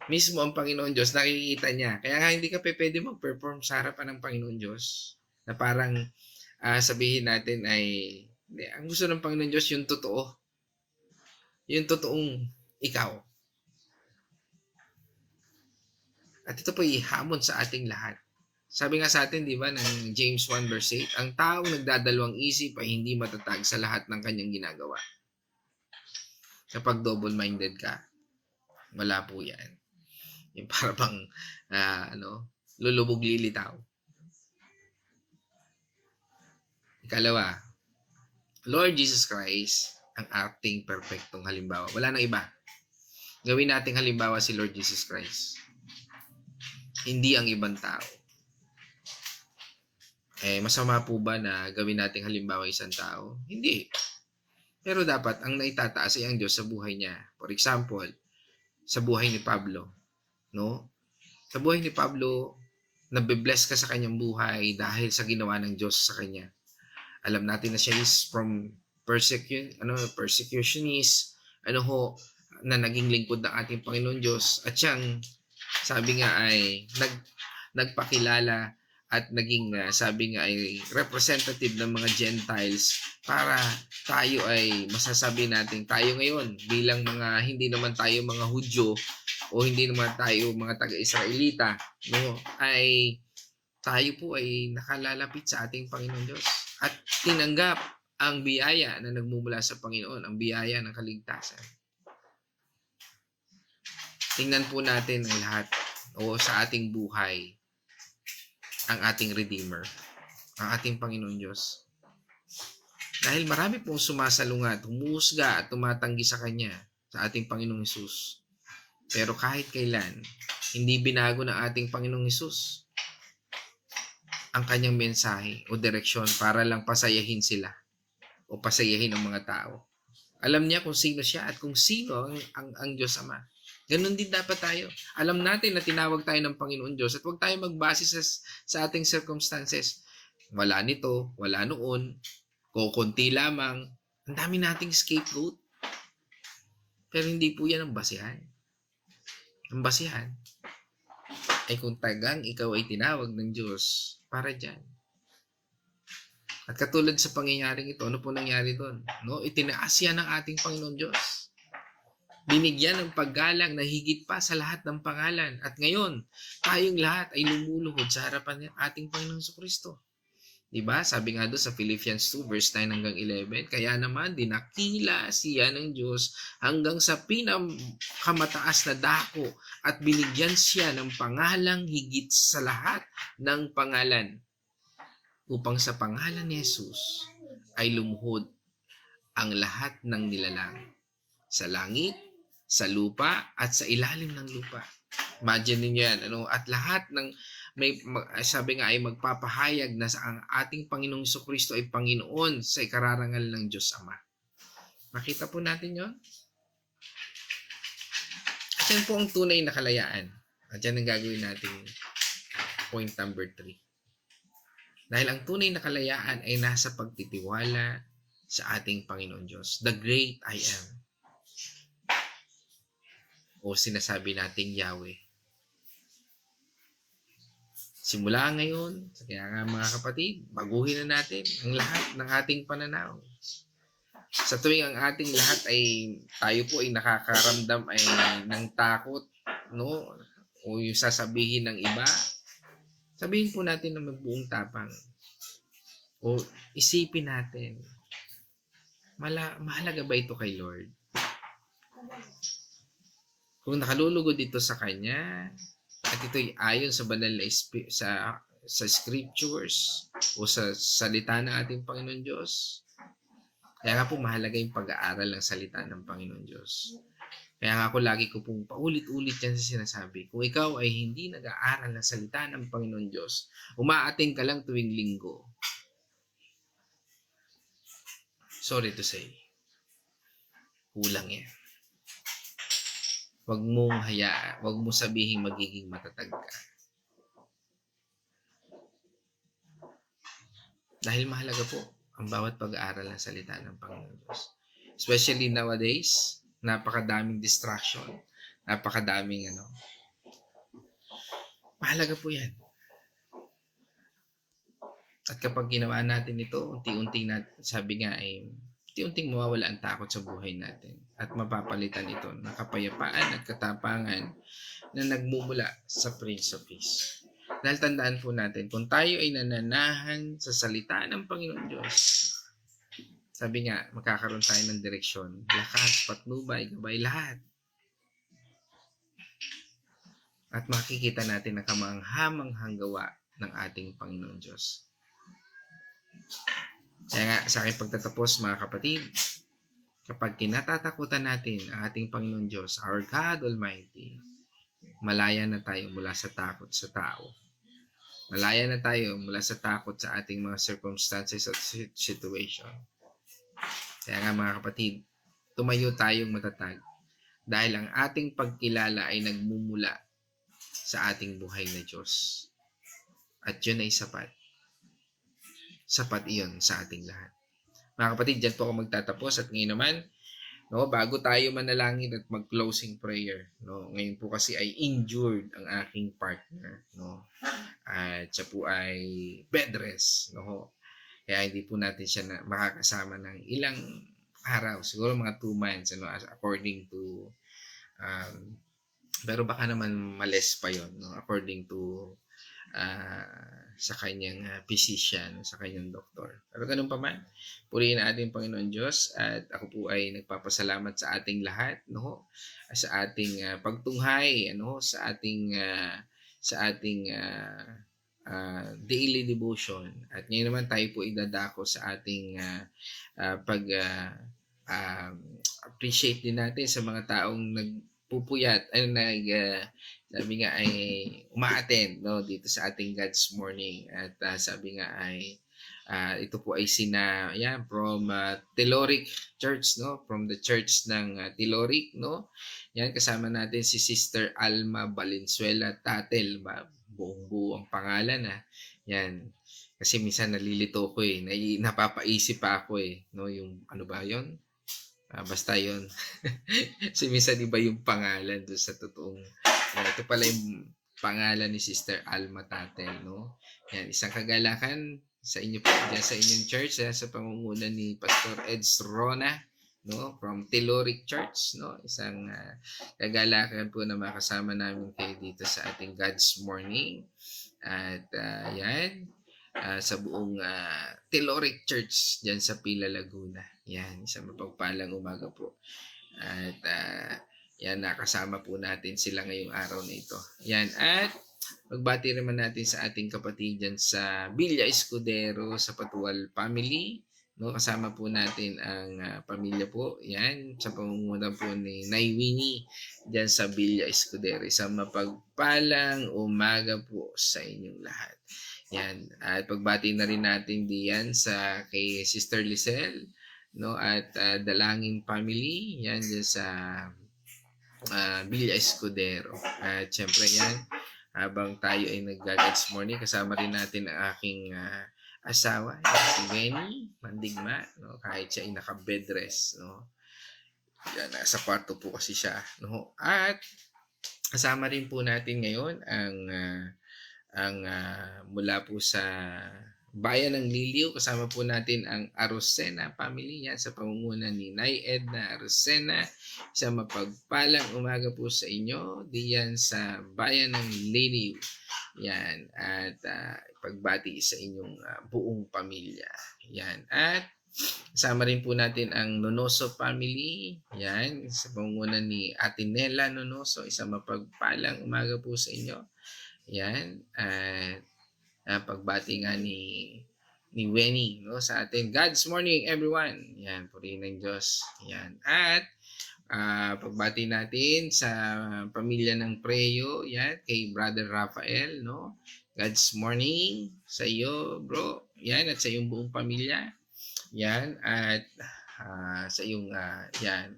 S1: mismo ang Panginoon Diyos, nakikita niya. Kaya nga, hindi ka pwede mag-perform sa harapan ng Panginoon Diyos. Na parang sabihin natin ay, ang gusto ng Panginoon Diyos, yung totoo. Yung totoong ikaw. At ito po ihamon sa ating lahat. Sabi nga sa atin, di ba, ng James 1 verse 8, ang taong nagdadalawang isip ay hindi matatag sa lahat ng kanyang ginagawa. Kapag double-minded ka, wala po yan. Yung para bang, lulubog lilitaw. Ikalawa, Lord Jesus Christ, ang ating perfectong halimbawa. Wala nang iba. Gawin nating halimbawa si Lord Jesus Christ. Hindi ang ibang tao. Masama po ba na gawin nating halimbawa isang tao? Hindi. Pero dapat ang naitataas ay ang Diyos sa buhay niya. For example, sa buhay ni Pablo. No? Sa buhay ni Pablo, nabe-bless ka sa kanyang buhay dahil sa ginawa ng Diyos sa kanya. Alam natin na siya is from persecutionist, na naging lingkod ng ating Panginoon Diyos at siyang sabi nga ay nagpakilala at naging sabi nga ay representative ng mga Gentiles para tayo ay masasabi natin tayo ngayon bilang mga hindi naman tayo mga Hudyo o hindi naman tayo mga taga-Israelita, no, ay tayo po ay nakalalapit sa ating Panginoon Diyos at tinanggap ang biyaya na nagmumula sa Panginoon, ang biyaya ng kaligtasan. Tingnan po natin ang lahat o sa ating buhay ang ating Redeemer, ang ating Panginoon Diyos. Dahil marami pong sumasalungat, humuhusga at tumatanggi sa Kanya, sa ating Panginoong Hesus. Pero kahit kailan, hindi binago ng ating Panginoong Hesus ang Kanyang mensahe o direksyon para lang pasayahin sila o pasayahin ang mga tao. Alam niya kung sino siya at kung sino ang Diyos Ama. Ganon din dapat tayo. Alam natin na tinawag tayo ng Panginoon Diyos at huwag tayo magbase sa ating circumstances. Wala nito, wala noon, kukunti lamang. Ang dami nating scapegoat. Pero hindi po yan ang basihan. Ang basihan ay kung tagang ikaw ay tinawag ng Diyos para dyan. At katulad sa pangyayaring ito, ano po nangyari doon? No? Itinaas yan ng ating Panginoon Diyos. Binigyan ng paggalang na higit pa sa lahat ng pangalan. At ngayon, tayong lahat ay lumuluhod sa harapan ng ating Panginoon Jesucristo. Diba? Sabi nga doon sa Philippians 2 verse 9 hanggang 11, kaya naman dinakila siya ng Diyos hanggang sa pinakamataas na dako at binigyan siya ng pangalang higit sa lahat ng pangalan, upang sa pangalan ni Jesus ay lumuhod ang lahat ng nilalang sa langit, sa lupa, at sa ilalim ng lupa. Imagine niyo yan, ano? At lahat ng sabi nga ay magpapahayag na sa ang ating Panginoong Jesucristo ay Panginoon sa ikararangal ng Diyos Ama. Makita po natin yon. At yan po ang tunay na kalayaan. At yan ang gagawin natin point number 3. Dahil ang tunay na kalayaan ay nasa pagtitiwala sa ating Panginoon Diyos. The great I am. O sinasabi nating Yahweh. Simula ngayon, kaya nga mga kapatid, baguhin na natin ang lahat ng ating pananaw. Sa tuwing ang ating lahat ay tayo po ay nakakaramdam ay ng takot, no? O yung sasabihin ng iba, sabihin po natin na magbuong tapang. O isipin natin, mahalaga ba ito kay Lord? Kung nakalulugod ito sa Kanya, at ito'y ayon sa banal na sa scriptures o sa salita ng ating Panginoon Diyos. Kaya nga po mahalaga yung pag-aaral ng salita ng Panginoon Diyos. Kaya nga ako lagi ko pong paulit-ulit yan sa sinasabi. Kung ikaw ay hindi nag-aaral ng salita ng Panginoon Diyos, umaating ka lang tuwing linggo. Sorry to say, kulang yan. Huwag mong hayaan, huwag mong sabihin magiging matatag ka. Dahil mahalaga po ang bawat pag-aaral ng salita ng Panginoon Diyos. Especially nowadays, napakadaming distraction, napakadaming mahalaga po yan. At kapag ginawa natin ito, unti-unti natin, sabi nga ay unti-unting mawawala ang takot sa buhay natin at mapapalitan ito ng kapayapaan at katapangan na nagmumula sa Prince of Peace. Dahil tandaan po natin, kung tayo ay nananahan sa salita ng Panginoon Diyos, sabi nga, magkakaroon tayo ng direksyon, lakas, patnubay, gabay, lahat. At makikita natin ang kamanghamanghang gawa ng ating Panginoon Diyos. Kaya nga, sa aking pagtatapos mga kapatid, kapag kinatatakutan natin ang ating Panginoon Diyos, our God Almighty, malaya na tayo mula sa takot sa tao. Malaya na tayo mula sa takot sa ating mga circumstances at situation. Kaya nga mga kapatid, tumayo tayong matatag dahil ang ating pagkilala ay nagmumula sa ating buhay na Diyos. At yun ay sapat. Sapat iyon sa ating lahat. Mga kapatid, dyan po ako magtatapos at ngayon naman, no? Bago tayo manalangin at mag-closing prayer, no? Ngayon po kasi ay injured ang aking partner, no? At siya po ay bed rest, no? Kaya hindi po natin siya makakasama ng ilang araw, siguro mga 2 months, ano, according to, um, pero baka naman males pa yon, no? According to sa kanyang physician, sa kanyang doktor. Pero ganun pa man, purihin natin Panginoon Diyos at ako po ay nagpapasalamat sa ating lahat, no? Sa ating pagtunghay, ano, sa ating daily devotion. At ngayon naman tayo po idadako sa ating pag appreciate din natin sa mga taong nagpupuyat, sabi nga ay umaattend, no, dito sa ating God's Morning. At sabi nga ay ito po ay from Tiloric Church, no, from the church ng Tiloric, no. Yan, kasama natin si Sister Alma Valenzuela Tatel, buong buo ang pangalan, yan, kasi minsan nalilito ko napapaisip pa ako no, yung ano ba yon, basta yon. Kasi minsan iba yung pangalan doon sa totoong, ito pala yung pangalan ni Sister Alma Tatel, no? Yan, isang kagalakan sa inyo po, dyan sa inyong church, sa pangunguna ni Pastor Eds Rona, no? From Tiloric Church, no? Isang kagalakan po na makasama namin kayo dito sa ating God's Morning. At yan, sa buong Tiloric Church dyan sa Pila, Laguna. Yan, isang mapagpalang umaga po. At yan, nakasama po natin sila ngayong araw na ito. Yan, at magbati naman natin sa ating kapatid dyan sa Villa Escudero, sa Patual family. No, kasama po natin ang pamilya po. Yan, sa pamumuno po ni Nay Winnie dyan sa Villa Escudero. Isang mapagpalang umaga po sa inyong lahat. Yan, at pagbati na rin natin diyan sa kay Sister Lisel, no, at Dalangin family, yan dyan sa Villa Escudero. At syempre yan, habang tayo ay nag-God's Morning, kasama rin natin ang aking asawa, si Benny Mandigma, no, kahit siya ay naka-bed rest, no. Yan, nasa kwarto po kasi siya, no. At kasama rin po natin ngayon ang mula po sa Bayan ng Liliw, kasama po natin ang Arosena family, yan sa pamumuno ni Nay Edna Arosena. Isang mapagpalang umaga po sa inyo diyan sa Bayan ng Liliw. Yan, at pagbati sa inyong buong pamilya. Yan, at kasama rin po natin ang Nonoso family, yan sa pamumuno ni Ate Nela Nonoso. Isang mapagpalang umaga po sa inyo. Yan, at pagbati nga ni Wenny, no, sa atin. God's morning everyone. Yan, purihin ng Diyos. Yan. At pagbati natin sa pamilya ng Preyo, yan, kay Brother Rafael, no. God's morning sa iyo, bro. Yan, at sa iyong buong pamilya. Yan, at sa iyong yan.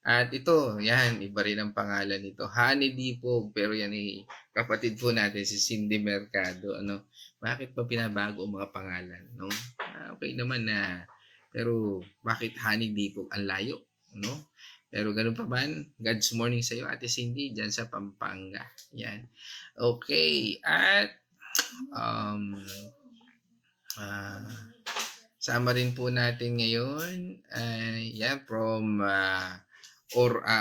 S1: At ito, yan, iba rin ang pangalan nito. Honey Dipog, pero yan ay kapatid po natin si Cindy Mercado. Ano, bakit pa pinabago ang mga pangalan, no? Okay naman na, pero bakit Honey Dipog? Ang layo, no? Pero ganun pa man, God's morning sa iyo, Ate Cindy, dyan sa Pampanga. Yan. Okay, at sama rin po natin ngayon, yan, from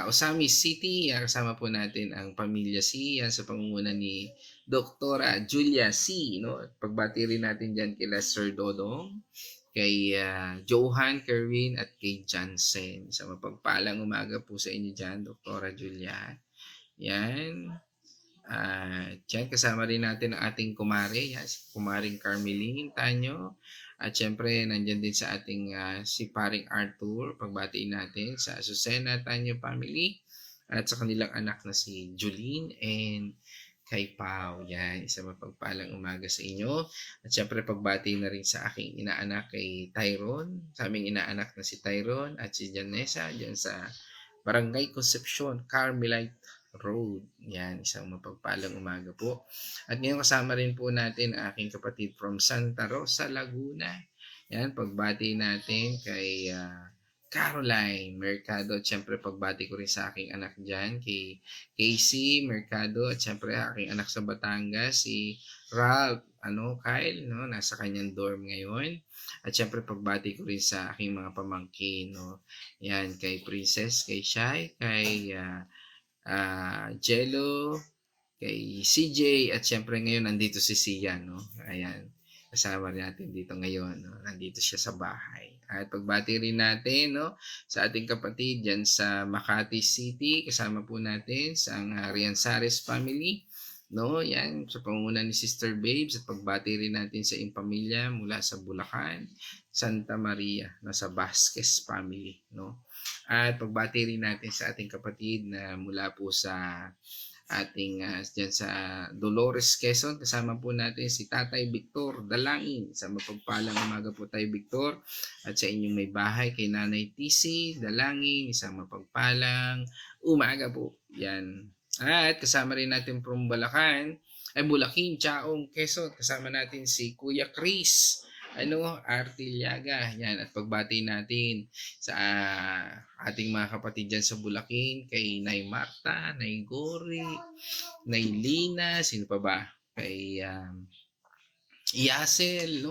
S1: Osamis City, kasama po natin ang Pamilya C, yan sa pangunguna ni Doktora Julia C, no? Pagbati rin natin dyan kila Sir Dodong, kay Johan, Kerwin, at kay Jansen. Sa mapagpalang umaga po sa inyo dyan, Doktora Julia. Yan. Yan, kasama rin natin ang ating kumare, yan, si Kumaring Carmeline Tanyo. At syempre, nandyan din sa ating si Paring Arthur, pagbatiin natin sa Azucena Tanyo family at sa kanilang anak na si Julene and kay Pao. Yan, isang mapagpalang umaga sa inyo. At syempre, pagbati na rin sa aking inaanak kay Tyron, sa aming inaanak na si Tyron at si Janessa, dyan sa Barangay Concepcion, Carmelite Road. Yan, isang mapagpalang umaga po. At ngayon kasama rin po natin ang aking kapatid from Santa Rosa, Laguna. Yan, pagbati natin kay Caroline Mercado, at syempre pagbati ko rin sa aking anak dyan, kay Casey Mercado, at syempre aking anak sa Batangas, si Ralph, Kyle, nasa kanyang dorm ngayon. At syempre pagbati ko rin sa aking mga pamangkin, yan, kay Princess, kay Shai, kay Jello, kay CJ, at syempre ngayon nandito si Sian, ayan, kasama natin dito ngayon, nandito siya sa bahay. At pagbati rin natin, sa ating kapatid dyan sa Makati City, kasama po natin sa Rianzares family, yan, sa pangunguna ni Sister Babes, at pagbati rin natin sa iyong pamilya mula sa Bulacan, Santa Maria, sa Vasquez family, At pagbati rin natin sa ating kapatid na mula po sa ating dyan sa Dolores, Quezon, kasama po natin si Tatay Victor Dalangin. Sa mapagpalang umaga po tayo, Victor, at sa inyong may bahay kay Nanay TC Dalangin, isang mapagpalang umaga po yan. At kasama rin natin from Bulacan, Chaong, Quezon, kasama natin si Kuya Chris Artiliaga, yan, at pagbati natin sa ating mga kapatid dyan sa Bulacan, kay Nay Marta, Nay Gori, Nay Lina, sino pa ba? Kay Yasel,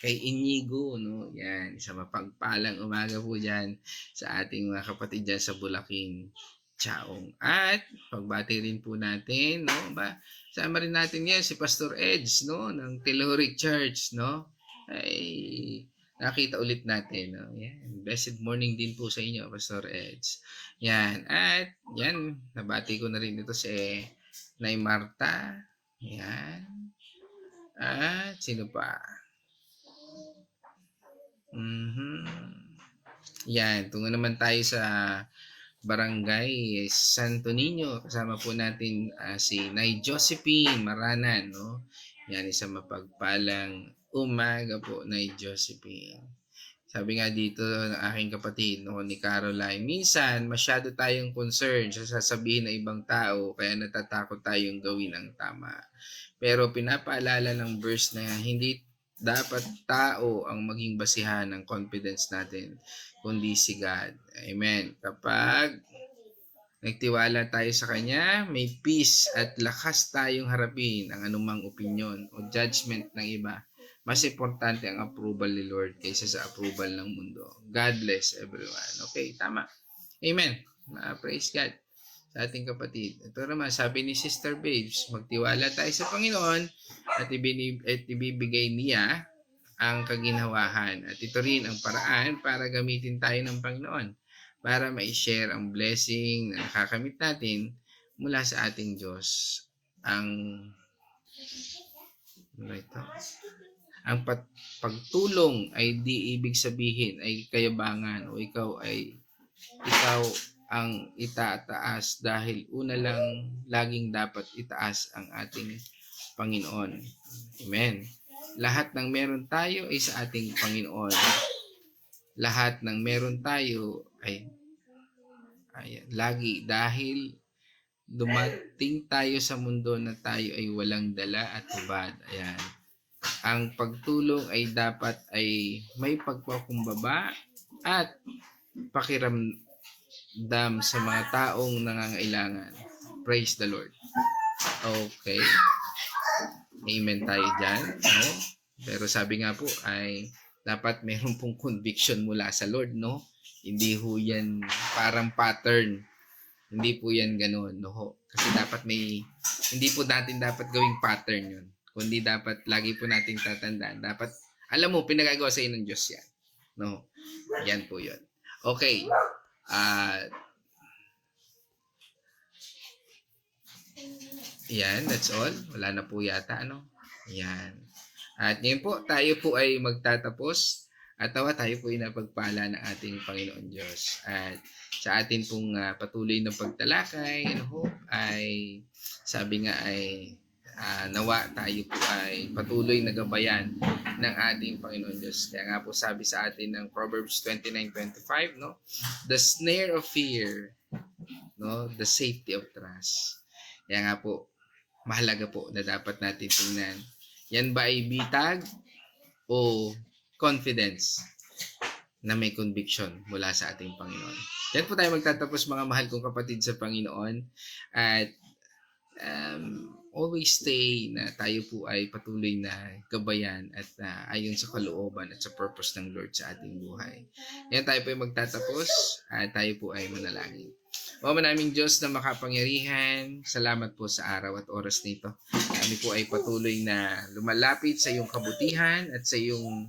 S1: kay Inigo, yan, isang mapagpalang umaga po dyan sa ating mga kapatid dyan sa Bulacan, Chaong. At pagbati rin po natin, sama rin natin yan si Pastor Edge, ng Telluric Church, ay nakita ulit natin. Yan. Blessed morning din po sa inyo, Pastor Edge. Yan. At yan, nabati ko na rin ito si Nay Marta. Yan. At sino pa? Yan. Tungo naman tayo sa Barangay Santo Niño. Kasama po natin si Nay Josephine Maranan. Yan, isang mapagpalang umaga po, Nay Josephine. Sabi nga dito ng aking kapatid, ni Caroline, minsan masyado tayong concerned sa sasabihin ng ibang tao kaya natatakot tayong gawin ang tama. Pero pinapaalala ng verse na hindi dapat tao ang maging basihan ng confidence natin, kundi si God. Amen. Kapag nagtiwala tayo sa Kanya, may peace at lakas tayong harapin ang anumang opinion o judgment ng iba. Mas importante ang approval ni Lord kaysa sa approval ng mundo. God bless everyone. Okay, tama. Amen. Praise God sa ating kapatid. Ito naman, sabi ni Sister Babes, magtiwala tayo sa Panginoon at ibibigay niya ang kaginhawahan. At ito rin ang paraan para gamitin tayo ng Panginoon para ma-share ang blessing na nakakamit natin mula sa ating Diyos. Ang pagtulong ay di ibig sabihin ay kayabangan o ikaw ang itataas, dahil una lang laging dapat itaas ang ating Panginoon. Amen. Lahat ng meron tayo ay sa ating Panginoon. Lahat ng meron tayo ay lagi, dahil dumating tayo sa mundo na tayo ay walang dala at hubad. Ayan. Ang pagtulong ay dapat ay may pagpakumbaba at pakiramdam sa mga taong nangangailangan. Praise the Lord. Okay. Amen tayo dyan. Pero sabi nga po ay dapat meron pong conviction mula sa Lord, Hindi ho yan parang pattern. Hindi po yan ganoon, Kasi dapat hindi po natin dapat gawing pattern yun. Kundi dapat lagi po nating tatandaan. Dapat, alam mo, pinagagawa sa ng Diyos yan. Yan po yun. Okay. Yan, that's all. Wala na po yata, Yan. At ngayon po, tayo po ay magtatapos. At tayo po ay napagpala ng ating Panginoon Diyos. At sa atin pong patuloy na pagtalakay, ay sabi nga ay nawa tayo po ay patuloy na gabayan ng ating Panginoon Diyos. Kaya nga po sabi sa atin ng Proverbs 29:25, the snare of fear, the safety of trust. Kaya nga po, mahalaga po na dapat natin tingnan. Yan ba ay bitag o confidence? na may conviction mula sa ating Panginoon. Yan po tayo magtatapos mga mahal kong kapatid sa Panginoon. At always stay na tayo po ay patuloy na gabayan at ayon sa kalooban at sa purpose ng Lord sa ating buhay. Yan tayo po ay magtatapos at tayo po ay manalangin. O manaming Diyos na makapangyarihan, salamat po sa araw at oras nito. Kami po ay patuloy na lumalapit sa iyong kabutihan at sa iyong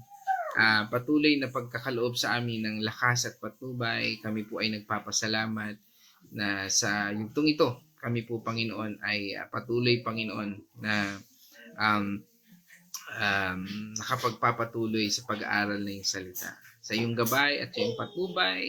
S1: patuloy na pagkakaloob sa amin ng lakas at patnubay. Kami po ay nagpapasalamat na sa yugtong ito, kami po Panginoon ay patuloy Panginoon na nakapagpapatuloy sa pag-aaral ng iyong salita. Sa iyong gabay at iyong patnubay,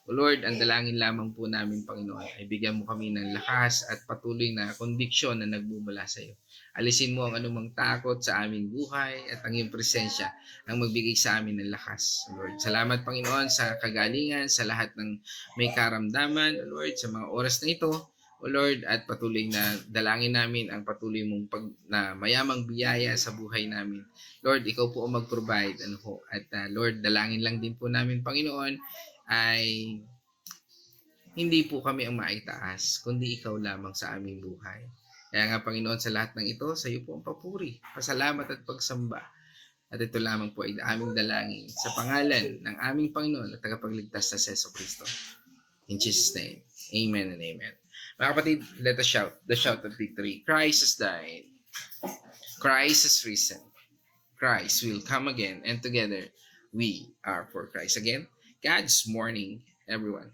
S1: O Lord, ang dalangin lamang po namin, Panginoon, ay bigyan mo kami ng lakas at patuloy na conviction na nagmumula sa iyo. Alisin mo ang anumang takot sa aming buhay at ang iyong presensya ang magbigay sa amin ng lakas. O Lord, salamat, Panginoon, sa kagalingan, sa lahat ng may karamdaman, O Lord, sa mga oras na ito, O Lord, at patuloy na dalangin namin ang patuloy mong na mayamang biyaya sa buhay namin. Lord, ikaw po ang mag-provide. At Lord, dalangin lang din po namin, Panginoon, ay hindi po kami ang maitaas, kundi ikaw lamang sa aming buhay. Kaya nga, Panginoon, sa lahat ng ito, sa iyo po ang papuri, pasalamat at pagsamba. At ito lamang po ay aming dalangin sa pangalan ng aming Panginoon at tagapagligtas na Jesu Cristo. In Jesus' name, amen and amen. Mga kapatid, let us shout the shout of victory. Christ has died. Christ has risen. Christ will come again, and together we are for Christ. Again, God's morning, everyone.